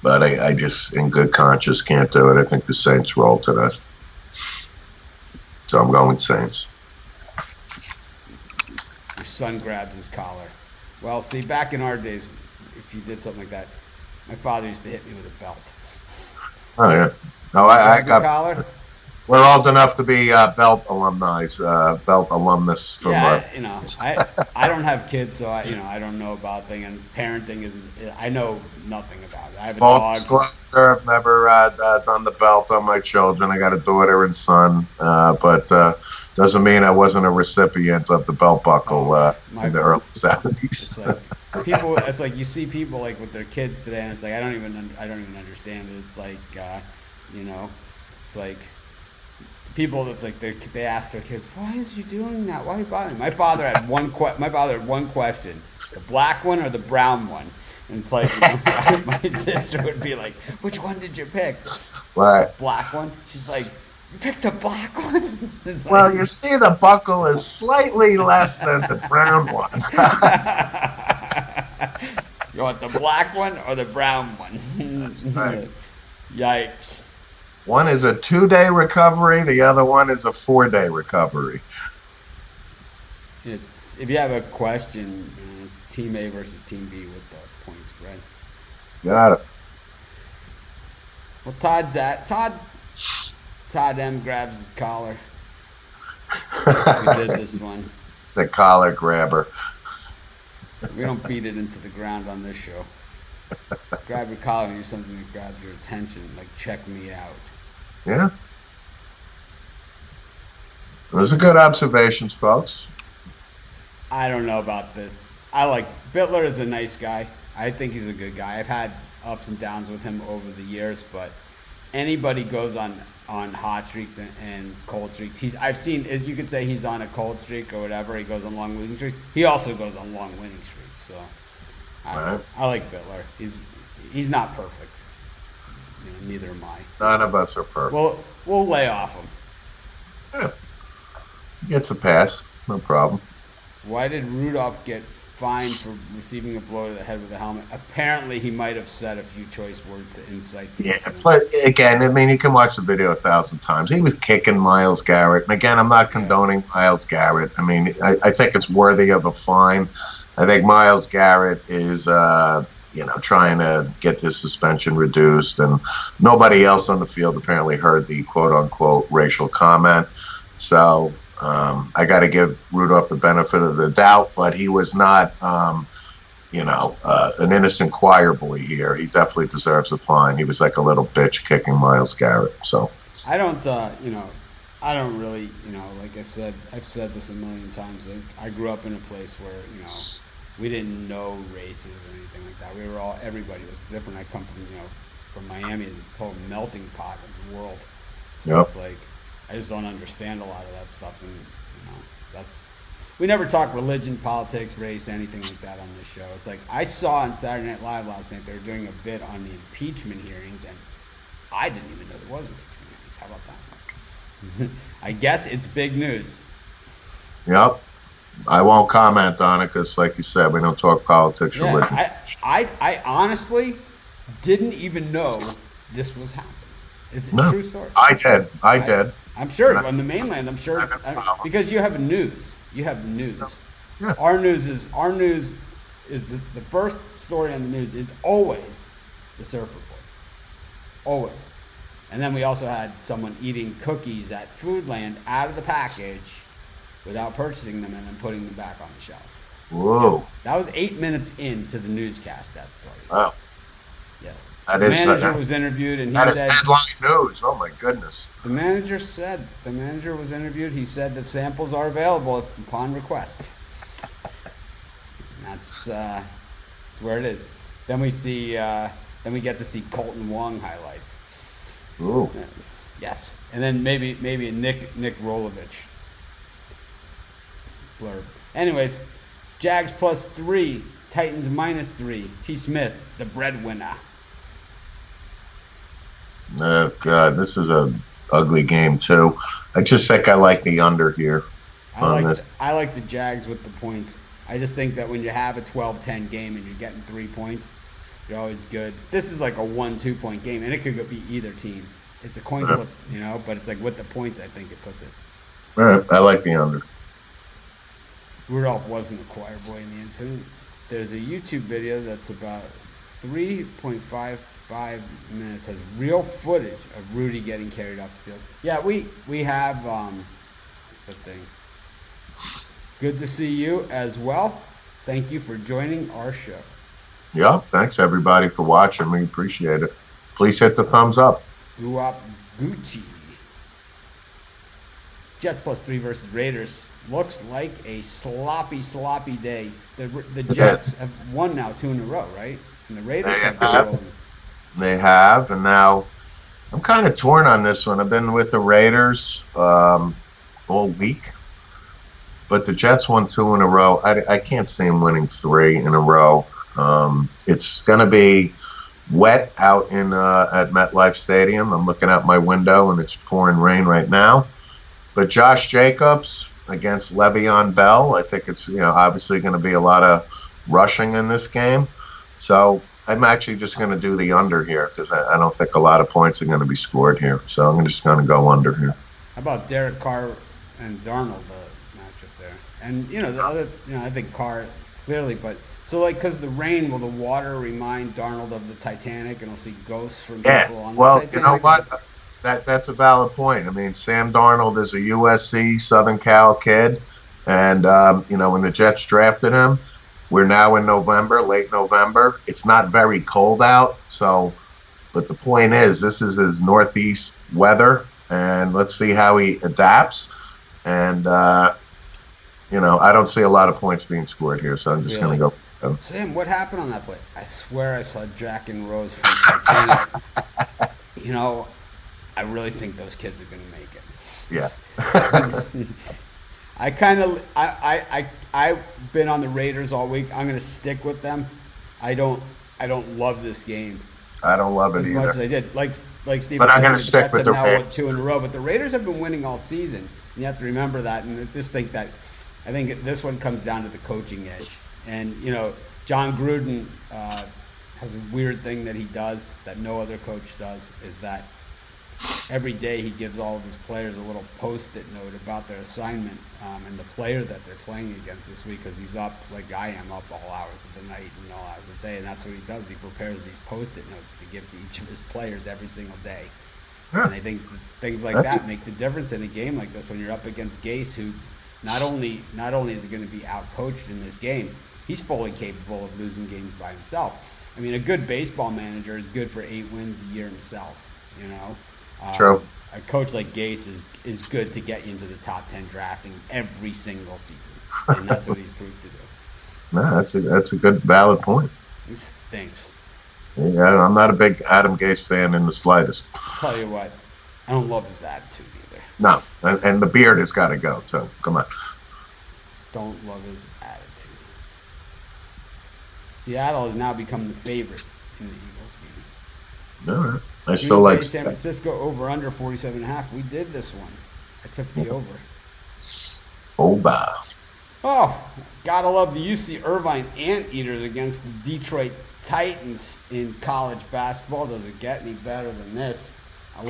but I just, in good conscience, can't do it. I think the Saints roll today. So I'm going Saints. Your son grabs his collar. Well, see, back in our days, if you did something like that, my father used to hit me with a belt. Oh, yeah. No, I got collar. We're old enough to be belt alumni, belt alumnus. From I don't have kids, so I don't know about things. And parenting I know nothing about it. I have a dog. Disclosure, I've never done the belt on my children. I got a daughter and son, but doesn't mean I wasn't a recipient of the belt buckle in the early 70s. It's like you see people like with their kids today, and it's like I don't even understand it. It's like it's like. People, it's like they ask their kids, "Why is you doing that? Why are you bothering?" My father had one question: the black one or the brown one? And it's like my sister would be like, "Which one did you pick?" Right. Black one. She's like, "You picked the black one." Well, you see, the buckle is slightly less than the brown one. You want the black one or the brown one? That's right. Yikes. One is a 2-day recovery. The other one is a 4-day recovery. If you have a question, it's Team A versus Team B with the point spread. Got it. Well, Todd M grabs his collar. We did this one. It's a collar grabber. We don't beat it into the ground on this show. Grab your collar and do something that grabs your attention, like check me out. Yeah. Those are good observations, folks. I don't know about this. Bittler is a nice guy. I think he's a good guy. I've had ups and downs with him over the years, but anybody goes on hot streaks and cold streaks. I've seen, you could say he's on a cold streak or whatever. He goes on long losing streaks. He also goes on long winning streaks. So I like Bittler. He's not perfect. Neither am I. None of us are perfect. We'll lay off him. Yeah. Gets a pass. No problem. Why did Rudolph get fined for receiving a blow to the head with a helmet? Apparently, he might have said a few choice words to incite the incident. But again, I mean, you can watch the video 1,000 times. He was kicking Myles Garrett. And again, I'm not condoning Myles Garrett. I mean, I think it's worthy of a fine. I think Myles Garrett is, trying to get this suspension reduced. And nobody else on the field apparently heard the quote-unquote racial comment. So I got to give Rudolph the benefit of the doubt, but he was not, an innocent choir boy here. He definitely deserves a fine. He was like a little bitch kicking Myles Garrett. So I don't really, like I said, I've said this a million times. I grew up in a place where, we didn't know races or anything like that. Everybody was different. I come from Miami, the total melting pot of the world. So It's like, I just don't understand a lot of that stuff, and we never talk religion, politics, race, anything like that on this show. It's like I saw on Saturday Night Live last night they were doing a bit on the impeachment hearings, and I didn't even know there was impeachment hearings. How about that? I guess it's big news. Yep. I won't comment on it because, like you said, we don't talk politics or religion. I honestly didn't even know this was happening. It's a true story. I did. I'm sure on the mainland. I'm sure it's because you have news. You have the news. Yeah. Our news is the first story on the news is always the surf report, always. And then we also had someone eating cookies at Foodland out of the package without purchasing them and then putting them back on the shelf. Whoa! That was 8 minutes into the newscast. That story. Wow. Yes. The manager was interviewed, and he said, "That is headline news." Oh my goodness. The manager was interviewed. He said that samples are available upon request. And that's where it is. Then we get to see Colton Wong highlights. Ooh. Yes, and then maybe a Nick Rolovich blurb. Anyways, Jags +3, Titans -3. T. Smith, the breadwinner. Oh God, this is a ugly game too. I just think I like the under here. I like the Jags with the points. I just think that when you have a 12-10 game and you're getting 3 points, you're always good. This is like a 1-2 point game, and it could be either team. It's a coin flip, but it's like with the points, I think it puts it. All right, I like the under. Rudolph wasn't a choir boy in the incident. There's a YouTube video that's about 3.55 minutes, has real footage of Rudy getting carried off the field. Yeah, we have the thing. Good to see you as well. Thank you for joining our show. Yeah, thanks everybody for watching. We appreciate it. Please hit the thumbs up. Guap Gucci. Jets +3 versus Raiders. Looks like a sloppy day. The Jets have won now 2 in a row, right? And the Raiders have. They have, and now I'm kind of torn on this one. I've been with the Raiders all week, but the Jets won 2 in a row. I can't see them winning 3 in a row. It's going to be wet out at MetLife Stadium. I'm looking out my window, and it's pouring rain right now. But Josh Jacobs against Le'Veon Bell, I think it's obviously going to be a lot of rushing in this game. So I'm actually just going to do the under here because I don't think a lot of points are going to be scored here. So I'm just going to go under here. How about Derek Carr and Darnold, the matchup there? And, the other, I think Carr clearly, but so because the rain, will the water remind Darnold of the Titanic and he'll see ghosts from people on the Titanic? You know what? That's a valid point. I mean, Sam Darnold is a USC Southern Cal kid, And when the Jets drafted him, we're now in November, late November. It's not very cold out, but the point is, this is his northeast weather, and let's see how he adapts. And I don't see a lot of points being scored here, so I'm just going to go. Sam, what happened on that play? I swear I saw Jack and Rose from Titanic. I really think those kids are going to make it. Yeah. I've been on the Raiders all week. I'm going to stick with them. I don't love this game. I don't love it as either. much as I did. Like Steve, but I'm going to stick with the Raiders. 2 in a row, but the Raiders have been winning all season. You have to remember that, and I think this one comes down to the coaching edge. And John Gruden has a weird thing that he does that no other coach does, is that every day he gives all of his players a little Post-it note about their assignment and the player that they're playing against this week, because he's up, like I am, up all hours of the night and all hours of the day, and that's what he does. He prepares these Post-it notes to give to each of his players every single day. Yeah. And I think things like that make the difference in a game like this when you're up against Gase, who not only is going to be out-coached in this game, he's fully capable of losing games by himself. I mean, a good baseball manager is good for 8 wins a year himself, True. A coach like Gase is good to get you into the top 10 drafting every single season, and that's what he's proved to do. No, that's a good, valid point. He stinks. Yeah, I'm not a big Adam Gase fan in the slightest. I'll tell you what, I don't love his attitude either. No, and the beard has got to go too. Come on. Don't love his attitude. Seattle has now become the favorite in the Eagles game. All right. I still like San Francisco over under 47.5. We did this one. I took the over. Over. Oh, gotta love the UC Irvine Anteaters against the Detroit Titans in college basketball. Does it get any better than this? I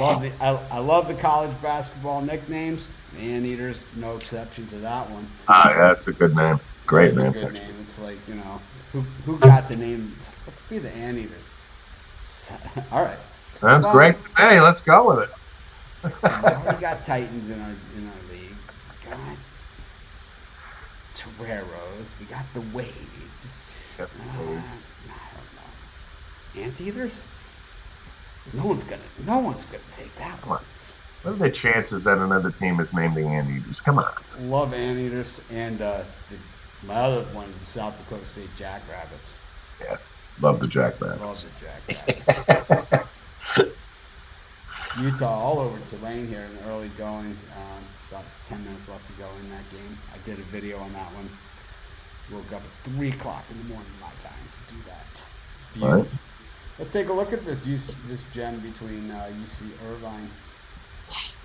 love the college basketball nicknames. The Anteaters, no exception to that one. Yeah, that's a good name. Great name. Good name. It's like, who got the name? Let's be the Anteaters. All right. Sounds great to me. Let's go with it. So we already got Titans in our league. We got Toreros. We got the Waves. I don't know. Anteaters? No one's gonna take that one. Come on. What are the chances that another team is named the Anteaters? Come on. Love Anteaters, and my other one is the South Dakota State Jackrabbits. Yeah, love the Jackrabbits. Love the Jackrabbits. Utah all over Tulane here in the early going. About 10 minutes left to go in that game. I did a video on that one. Woke up at 3 o'clock in the morning my time to do that. Beautiful. Right. Let's take a look at this gem between UC Irvine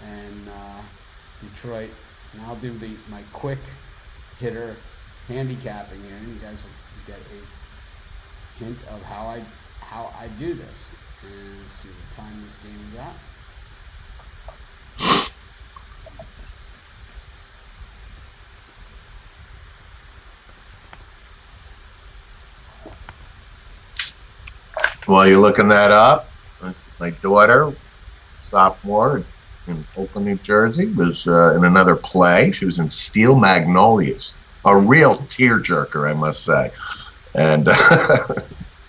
and Detroit. And I'll do my quick hitter handicapping here. And you guys will get a hint of how I do this. And let's see what time this game is at. While you're looking that up, my daughter, sophomore in Oakland, New Jersey, was in another play. She was in Steel Magnolias, a real tearjerker, I must say. And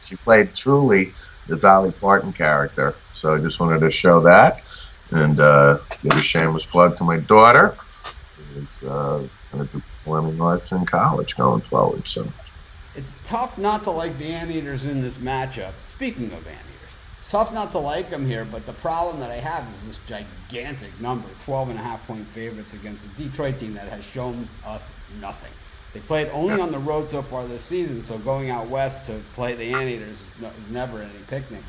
she played truly the Dolly Parton character. So I just wanted to show that and give a shameless plug to my daughter. It's going to do performing arts in college going forward. So it's tough not to like the Anteaters in this matchup. Speaking of Anteaters, it's tough not to like them here, but the problem that I have is this gigantic number, 12.5-point favorites against a Detroit team that has shown us nothing. They played only on the road so far this season, so going out west to play the Anteaters is never any picnic.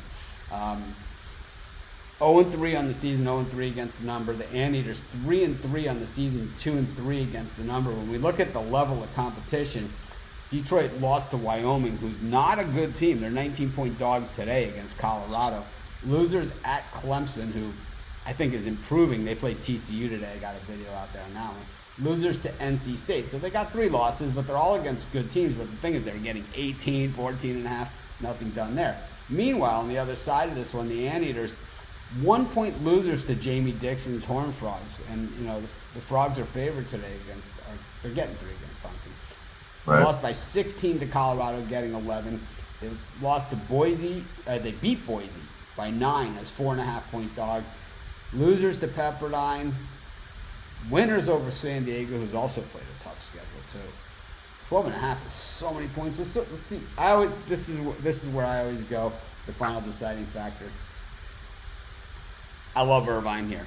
0-3 on the season, 0-3 against the number. The Anteaters 3-3 on the season, 2-3 against the number. When we look at the level of competition, Detroit lost to Wyoming, who's not a good team. They're 19-point dogs today against Colorado. Losers at Clemson, who I think is improving. They played TCU today. I got a video out there on that one. Losers to NC State. So they got 3 losses, but they're all against good teams. But the thing is, they're getting 18, 14.5, nothing done there. Meanwhile, on the other side of this one, the Anteaters 1-point losers to Jamie Dixon's Horned Frogs, and the Frogs are favored today they're getting 3 against Clemson. They lost by 16 to Colorado, getting 11. They lost to Boise. They beat Boise by 9 as 4.5-point dogs. Losers to Pepperdine. Winners over San Diego, who's also played a tough schedule too. 12.5 is so many points. Let's see. This is where I always go. The final deciding factor. I love Irvine here.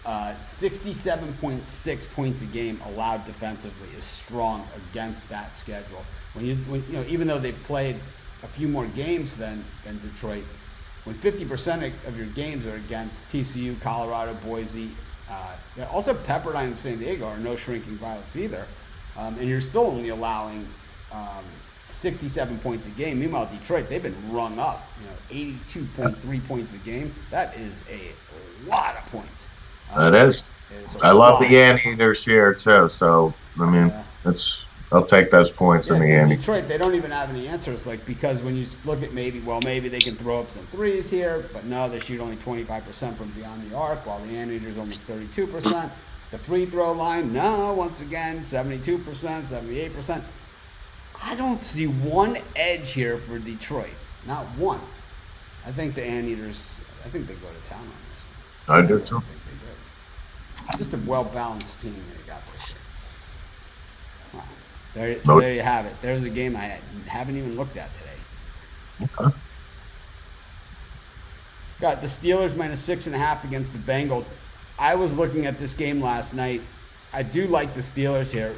67.6 points a game allowed defensively is strong against that schedule. Even though they've played a few more games than Detroit, when 50% of your games are against TCU, Colorado, Boise, also Pepperdine and San Diego are no shrinking violets either, and you're still only allowing 67 points a game. Meanwhile, Detroit, they've been rung up, 82.3 points a game. That is a lot of points. That is. I love the Anteaters here too. So I mean, I'll take those points in the Anteaters. Detroit, they don't even have any answers. Because when you look at maybe they can throw up some threes here, but no, they shoot only 25% from beyond the arc, while the Anteaters almost 32%. The free throw line, no, once again, 72%, 78%. I don't see one edge here for Detroit. Not one. I think the Anteaters, they go to town on this one. I do too. I think they do. Just a well-balanced team they got this year. Wow. There you have it. There's a game I haven't even looked at today. Okay. Got the Steelers -6.5 against the Bengals. I was looking at this game last night. I do like the Steelers here,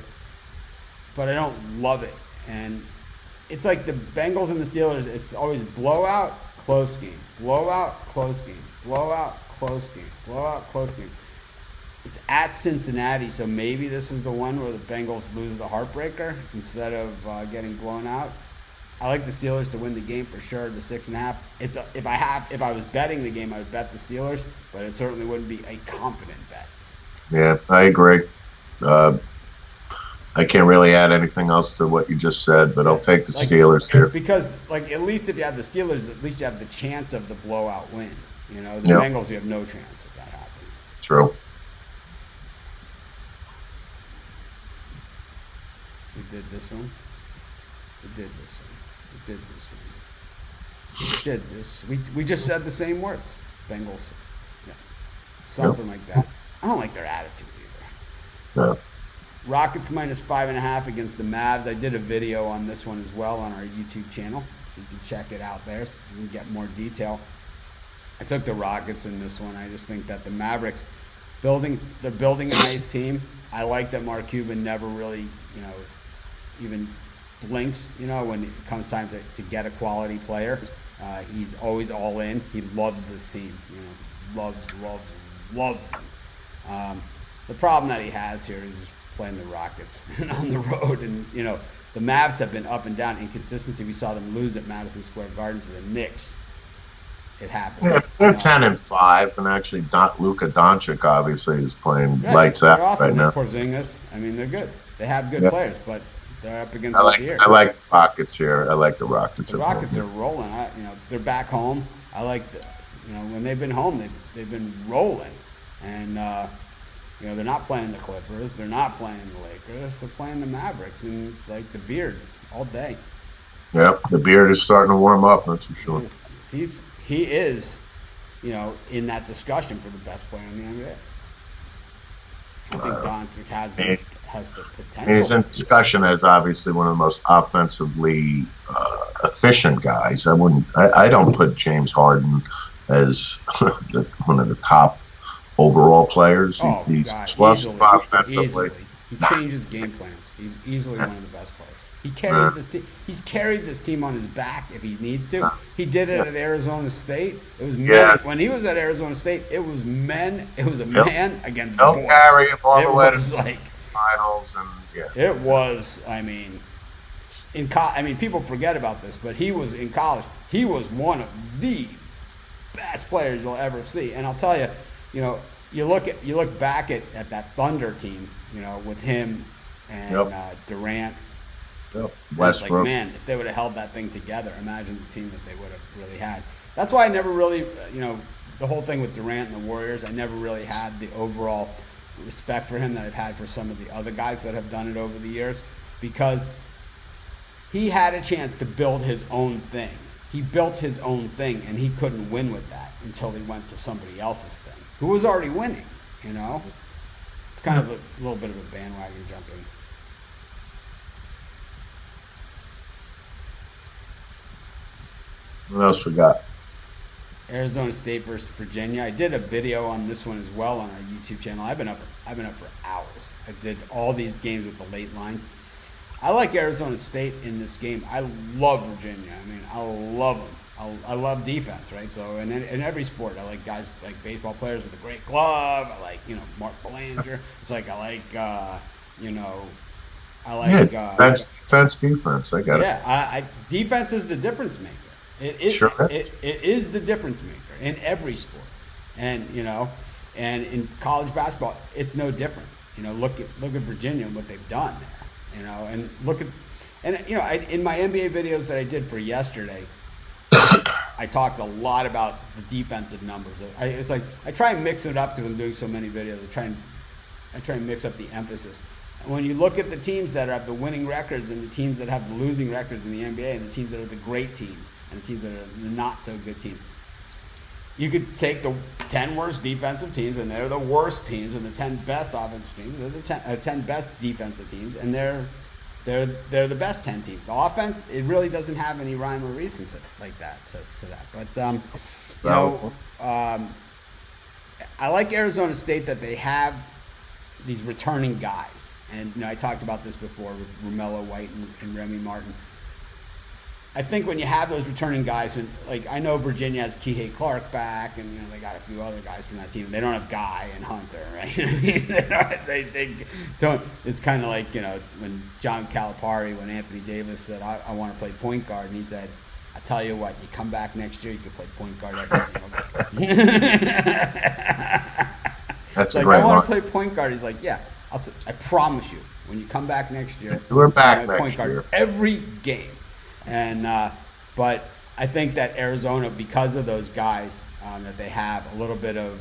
but I don't love it. And it's like the Bengals and the Steelers, it's always blowout, close game, blowout, close game, blowout, close game, blowout, close game. It's at Cincinnati, so maybe this is the one where the Bengals lose the heartbreaker instead of getting blown out. I like the Steelers to win the game for sure. The 6.5. If I was betting the game, I would bet the Steelers, but it certainly wouldn't be a confident bet. Yeah, I agree. I can't really add anything else to what you just said, but I'll take the Steelers here. Because, at least if you have the Steelers, at least you have the chance of the blowout win. The Bengals, you have no chance of that happening. True. We did this one. We did this one. We did this one. We did this. We just said the same words. Bengals. Yeah. Something like that. I don't like their attitude either. No. Rockets -5.5 against the Mavs. I did a video on this one as well on our YouTube channel, so you can check it out there so you can get more detail. I took the Rockets in this one. I just think that the Mavericks they're building a nice team. I like that Mark Cuban never really, even blinks, when it comes time to get a quality player. He's always all in. He loves this team, loves them. The problem that he has here is just playing the Rockets and on the road. And, the Mavs have been up and down. Inconsistency. We saw them lose at Madison Square Garden to the Knicks. It happened. Yeah, they're 10-5, and actually Luka Doncic obviously is playing lights out awesome. right now. Porzingis. I mean, they're good. They have good players, but they're up against I like the Rockets here. I like the Rockets. The Rockets are rolling. They're back home. I like when they've been home, they've been rolling, and they're not playing the Clippers. They're not playing the Lakers. They're playing the Mavericks, and it's like the beard all day. Yep, the beard is starting to warm up. That's for sure. He is, in that discussion for the best player in the NBA. I think Doncic has the potential. He's in discussion as obviously one of the most offensively efficient guys. I don't put James Harden as one of the top overall players. He's explosive offensively. He changes game plans. He's easily one of the best players. He carries this team. He's carried this team on his back if he needs to. He did it at Arizona State. It was men. When he was at Arizona State, it was men. It was a man against boys. He'll carry him all the way to the finals, and it was. I mean, people forget about this, but he was in college. He was one of the best players you'll ever see. And I'll tell you, you look back at that Thunder team, with him and Durant. Yep. It's like, man, if they would have held that thing together, imagine the team that they would have really had. That's why I never really, the whole thing with Durant and the Warriors, I never really had the overall respect for him that I've had for some of the other guys that have done it over the years, because he had a chance to build his own thing. He built his own thing, and he couldn't win with that until he went to somebody else's thing, who was already winning, It's kind of a little bit of a bandwagon jumping. What else we got? Arizona State versus Virginia. I did a video on this one as well on our YouTube channel. I've been up for hours. I did all these games with the late lines. I like Arizona State in this game. I love Virginia. I mean, I love them. I love defense, right? So in every sport, I like guys like baseball players with a great glove. I like Mark Belanger. It's like I like defense. I got it. Yeah, defense is the difference maker. It is the difference maker in every sport, and and in college basketball, it's no different. Look at Virginia and what they've done there. And look at, in my NBA videos that I did for yesterday, I talked a lot about the defensive numbers. It's like I try and mix it up because I'm doing so many videos. I try and mix up the emphasis. And when you look at the teams that have the winning records and the teams that have the losing records in the NBA and the teams that are the great teams and the teams that are the not so good teams, you could take the 10 worst defensive teams and they're the worst teams, and the 10 best offensive teams they're the 10 best defensive teams, and they're the best 10 teams. The offense, it really doesn't have any rhyme or reason to that. But I like Arizona State that they have these returning guys. And I talked about this before with Romello White and Remy Martin. I think when you have those returning guys, and like I know Virginia has Kihei Clark back, and they got a few other guys from that team. They don't have Guy and Hunter, right? I mean, they don't. It's kind of like when John Calipari, when Anthony Davis said, "I want to play point guard," and he said, "I tell you what, you come back next year, you can play point guard every single game." That's like, I want to play point guard. He's like, "Yeah, I promise you, when you come back next year, we're back next point guard year every game." And but I think that Arizona, because of those guys that they have a little bit of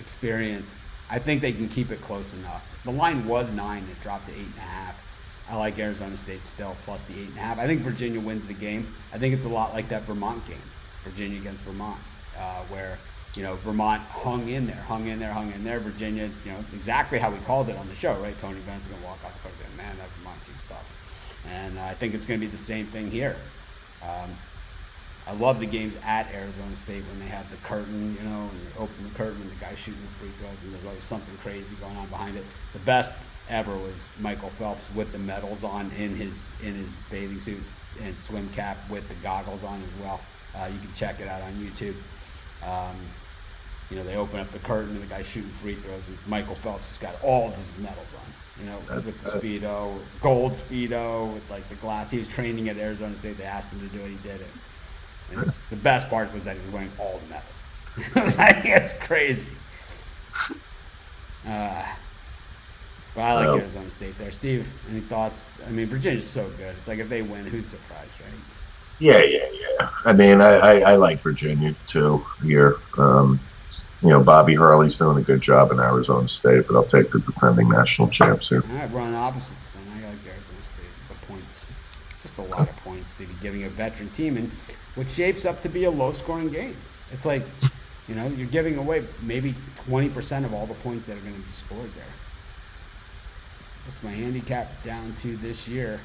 experience, I think they can keep it close enough. The line was 9; it dropped to 8.5. I like Arizona State still plus the 8.5. I think Virginia wins the game. I think it's a lot like that Vermont game, Virginia against Vermont, where Vermont hung in there. Virginia, exactly how we called it on the show, right? Tony Bennett's gonna walk off the court and say, "Man, that Vermont team's tough." And I think it's going to be the same thing here. I love the games at Arizona State when they have the curtain, and they open the curtain and the guy's shooting the free throws and there's always something crazy going on behind it. The best ever was Michael Phelps with the medals on in his bathing suit and swim cap with the goggles on as well. You can check it out on YouTube. They open up the curtain and the guy's shooting free throws, and Michael Phelps has got all of his medals on. With the Speedo, gold Speedo, with like the glass. He was training at Arizona State. They asked him to do it. He did it. And the best part was that he was wearing all the medals. It was like, it's crazy. But I like Arizona State there. Steve, any thoughts? I mean, Virginia's so good. It's like if they win, who's surprised, right? Yeah. I mean, I like Virginia too here. Bobby Hurley's doing a good job in Arizona State, but I'll take the defending national champs here. All right, we're on opposites then. I like Arizona State. The points. It's just a lot of points to be giving a veteran team, and what shapes up to be a low-scoring game. It's like, you're giving away maybe 20% of all the points that are going to be scored there. What's my handicap down to this year?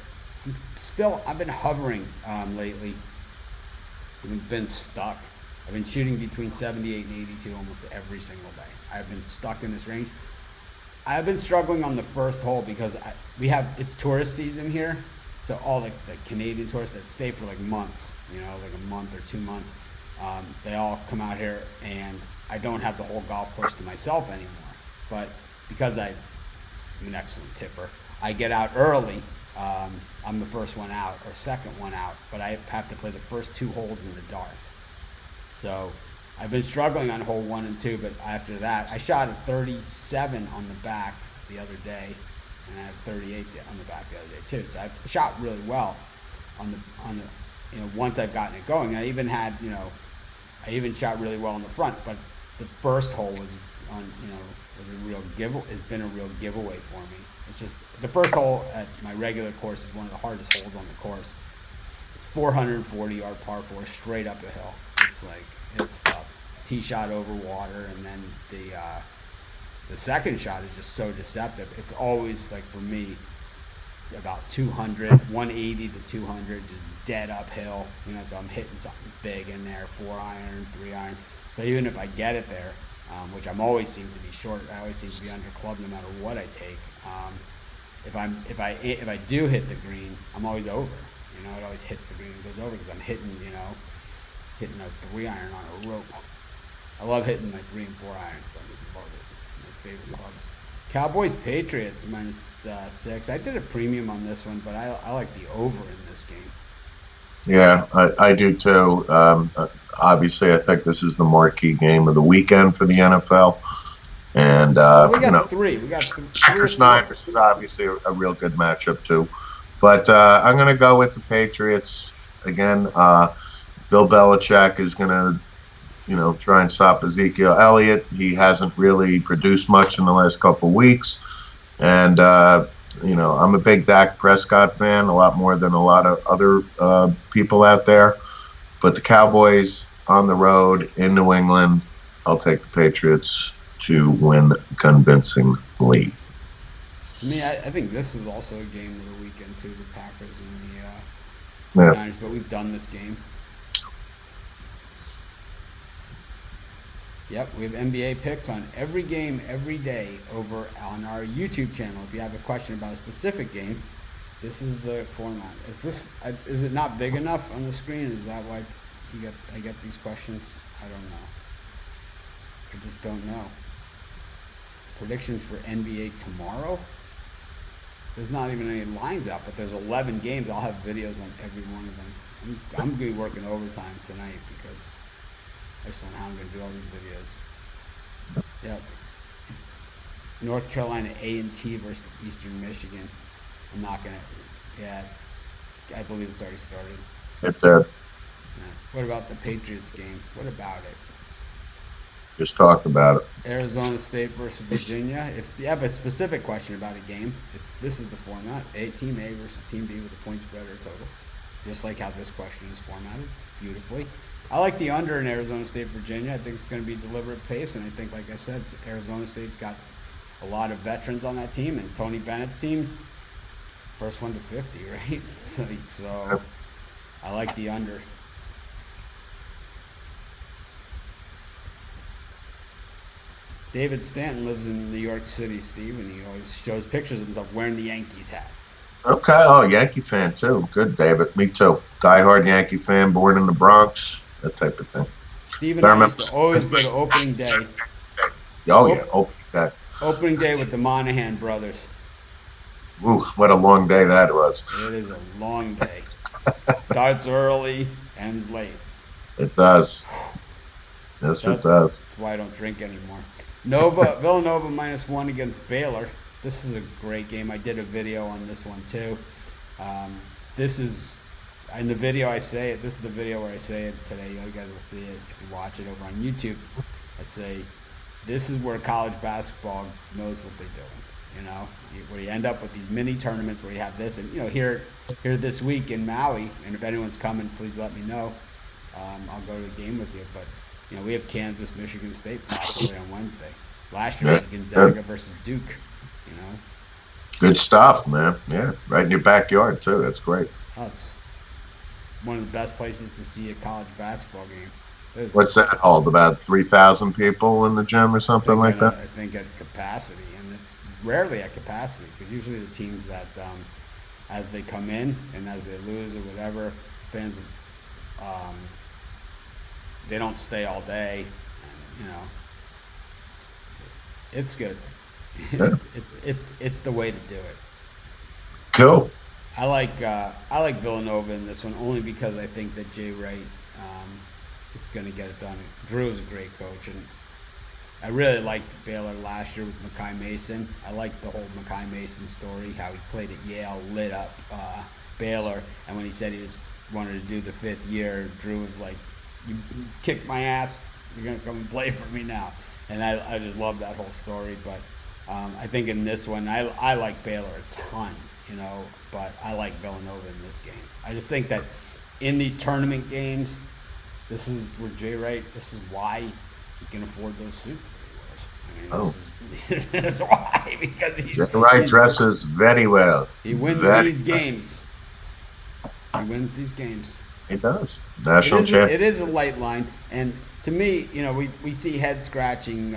I've been hovering lately. I've been stuck. I've been shooting between 78 and 82 almost every single day. I've been stuck in this range. I've been struggling on the first hole because it's tourist season here. So all the Canadian tourists that stay for like months, like a month or 2 months, they all come out here, and I don't have the whole golf course to myself anymore. But because I'm an excellent tipper, I get out early. I'm the first one out or second one out, but I have to play the first 2 holes in the dark. So I've been struggling on hole 1 and 2, but after that, I shot a 37 on the back the other day, and I had 38 on the back the other day too. So I've shot really well on the once I've gotten it going. I even had I even shot really well on the front, but the first hole was on was a real has been a real giveaway for me. It's just the first hole at my regular course is one of the hardest holes on the course. It's 440-yard par 4 straight up a hill. It's tough. Tee shot over water, and then the second shot is just so deceptive. It's always like for me about 200, 180 to 200, just dead uphill. So I'm hitting something big in there, 4-iron, 3-iron. So even if I get it there, which I'm always seem to be short, I always seem to be under club no matter what I take. If I do hit the green, I'm always over. It always hits the green and goes over because I'm hitting a 3-iron on a rope. I love hitting my 3 and 4 irons. I love it. It's my favorite clubs. Cowboys Patriots -6. I did a premium on this one, but I like the over in this game. Yeah, I do too. Obviously, I think this is the marquee game of the weekend for the NFL. And we got three. We got Packers Niners is obviously a real good matchup too. But I'm going to go with the Patriots again. Bill Belichick is going to try and stop Ezekiel Elliott. He hasn't really produced much in the last couple of weeks. And, I'm a big Dak Prescott fan, a lot more than a lot of other people out there. But the Cowboys on the road in New England, I'll take the Patriots to win convincingly. To me, I think this is also a game of the weekend, too, the Packers and the Niners. But we've done this game. Yep, we have NBA picks on every game, every day over on our YouTube channel. If you have a question about a specific game, this is the format. Is it not big enough on the screen? Is that why I get these questions? I don't know. I just don't know. Predictions for NBA tomorrow? There's not even any lines out, but there's 11 games. I'll have videos on every one of them. I'm going to be working overtime tonight because I just don't know how I'm going to do all these videos. Yep. It's North Carolina A&T versus Eastern Michigan. I'm not going to... Yeah, I believe it's already started. It did. Yeah. What about the Patriots game? What about it? Just talked about it. Arizona State versus Virginia. If you have a specific question about a game, this is the format. Team A versus Team B with a point spread or total. Just like how this question is formatted beautifully. I like the under in Arizona State, Virginia. I think it's going to be deliberate pace, and I think, like I said, Arizona State's got a lot of veterans on that team, and Tony Bennett's team's first one to 50, right? So I like the under. David Stanton lives in New York City, Steve, and he always shows pictures of himself wearing the Yankees hat. Okay. Oh, Yankee fan, too. Good, David. Me, too. Diehard Yankee fan, born in the Bronx, that type of thing. Steve and I used to always go to opening day. Oh, yeah, opening day. Opening day with the Monahan brothers. Ooh, what a long day that was. It is a long day. Starts early, ends late. It does. Yes, it does. That's why I don't drink anymore. Villanova -1 against Baylor. This is a great game. I did a video on this one too. This is in the video I say it. This is the video where I say it today. You guys will see it if you watch it over on YouTube. I say this is where college basketball knows what they're doing. Where you end up with these mini tournaments where you have this, and here this week in Maui. And if anyone's coming, please let me know. I'll go to the game with you. But we have Kansas, Michigan State possibly on Wednesday. Last year, Gonzaga versus Duke. Good stuff, man. Yeah, right in your backyard too. That's great. Oh, it's one of the best places to see a college basketball game. What's that hold? About 3,000 people in the gym or something like that? I think at capacity, and it's rarely at capacity because usually the teams that, as they come in and as they lose or whatever, fans, they don't stay all day. And, it's good. It's the way to do it. Cool. I like Villanova in this one only because I think that Jay Wright is going to get it done. Drew is a great coach, and I really liked Baylor last year with Makai Mason. I liked the whole Makai Mason story, how he played at Yale, lit up Baylor, and when he said he wanted to do the 5th year, Drew was like, "You kicked my ass. You're gonna come and play for me now." And I just love that whole story. But I think in this one, I like Baylor a ton, but I like Villanova in this game. I just think that in these tournament games, this is where Jay Wright. This is why he can afford those suits that he wears. This is why, because Jay Wright dresses very well. He wins these games. He wins these games. He does. National champion. It is a light line, and to me, we see head scratching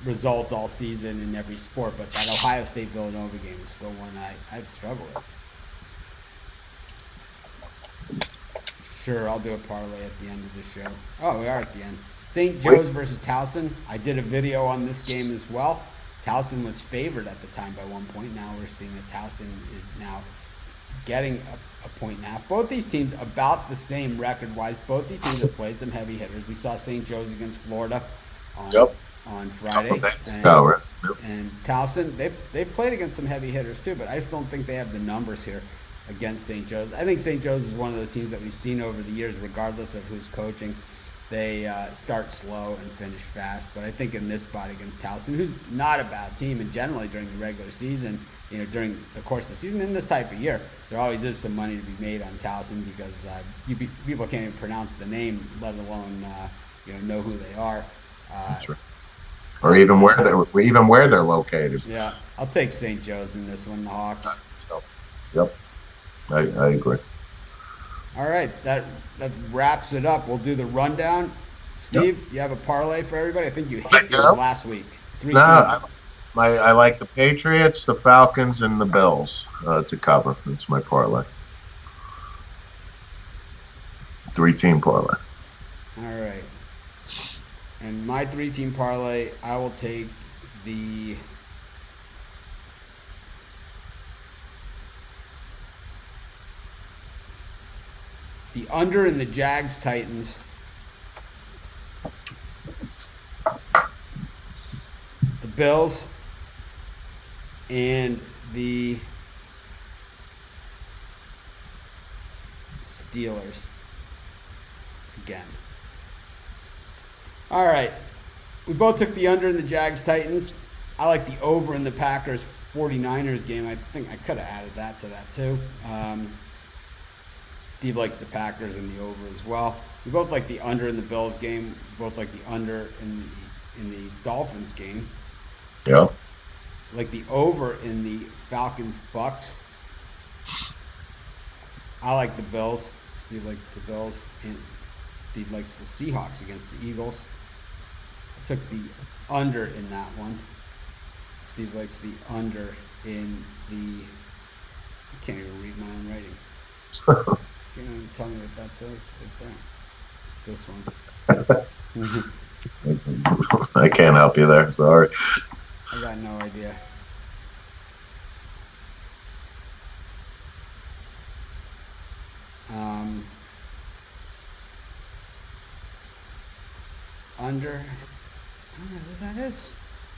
results all season in every sport, but that Ohio State Villanova game is still one I've struggled with. Sure, I'll do a parlay at the end of the show. Oh, we are at the end. St. Joe's versus Towson. I did a video on this game as well. Towson was favored at the time by 1 point. Now we're seeing that Towson is now getting a point and a half. Both these teams about the same record-wise. Both these teams have played some heavy hitters. We saw St. Joe's against Florida on Friday. And Towson, they've played against some heavy hitters too, but I just don't think they have the numbers here against St. Joe's. I think St. Joe's is one of those teams that we've seen over the years, regardless of who's coaching. They start slow and finish fast. But I think in this spot against Towson, who's not a bad team, and generally during the regular season, during the course of the season, in this type of year, there always is some money to be made on Towson because people can't even pronounce the name, let alone know who they are. That's right. Or even where they're located. Yeah, I'll take St. Joe's in this one, the Hawks. Yep. I agree. All right, that wraps it up. We'll do the rundown. Steve, You have a parlay for everybody? I think you hit this last week. I like the Patriots, the Falcons, and the Bills to cover. That's my parlay. 3-team parlay. All right. And my 3-team parlay, I will take the under in the Jags Titans. The Bills and the Steelers again. All right. We both took the under in the Jags Titans. I like the over in the Packers 49ers game. I think I could have added that to that too. Steve likes the Packers and the over as well. We both like the under in the Bills game. We both like the under in the Dolphins game. Yeah. Like the over in the Falcons-Bucks. I like the Bills. Steve likes the Bills. And Steve likes the Seahawks against the Eagles. I took the under in that one. Steve likes the under in the... I can't even read my own writing. Can't even tell me what that says right there. This one. I can't help you there. Sorry. I got no idea. Under. I don't know what that is.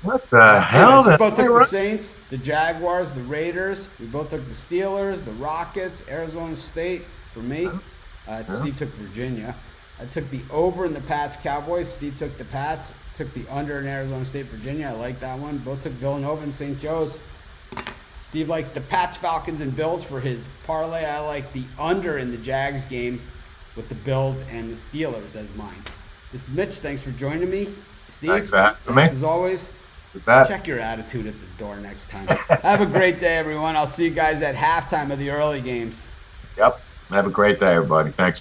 What the hell? We both took the Saints, the Jaguars, the Raiders. We both took the Steelers, the Rockets, Arizona State. For me, Steve took Virginia. I took the over in the Pats Cowboys. Steve took the Pats. Took the under in Arizona State, Virginia. I like that one. Both took Villanova and St. Joe's. Steve likes the Pats, Falcons, and Bills for his parlay. I like the under in the Jags game with the Bills and the Steelers as mine. This is Mitch. Thanks for joining me. Steve, thanks for having me. As always. Check your attitude at the door next time. Have a great day, everyone. I'll see you guys at halftime of the early games. Yep. Have a great day, everybody. Thanks,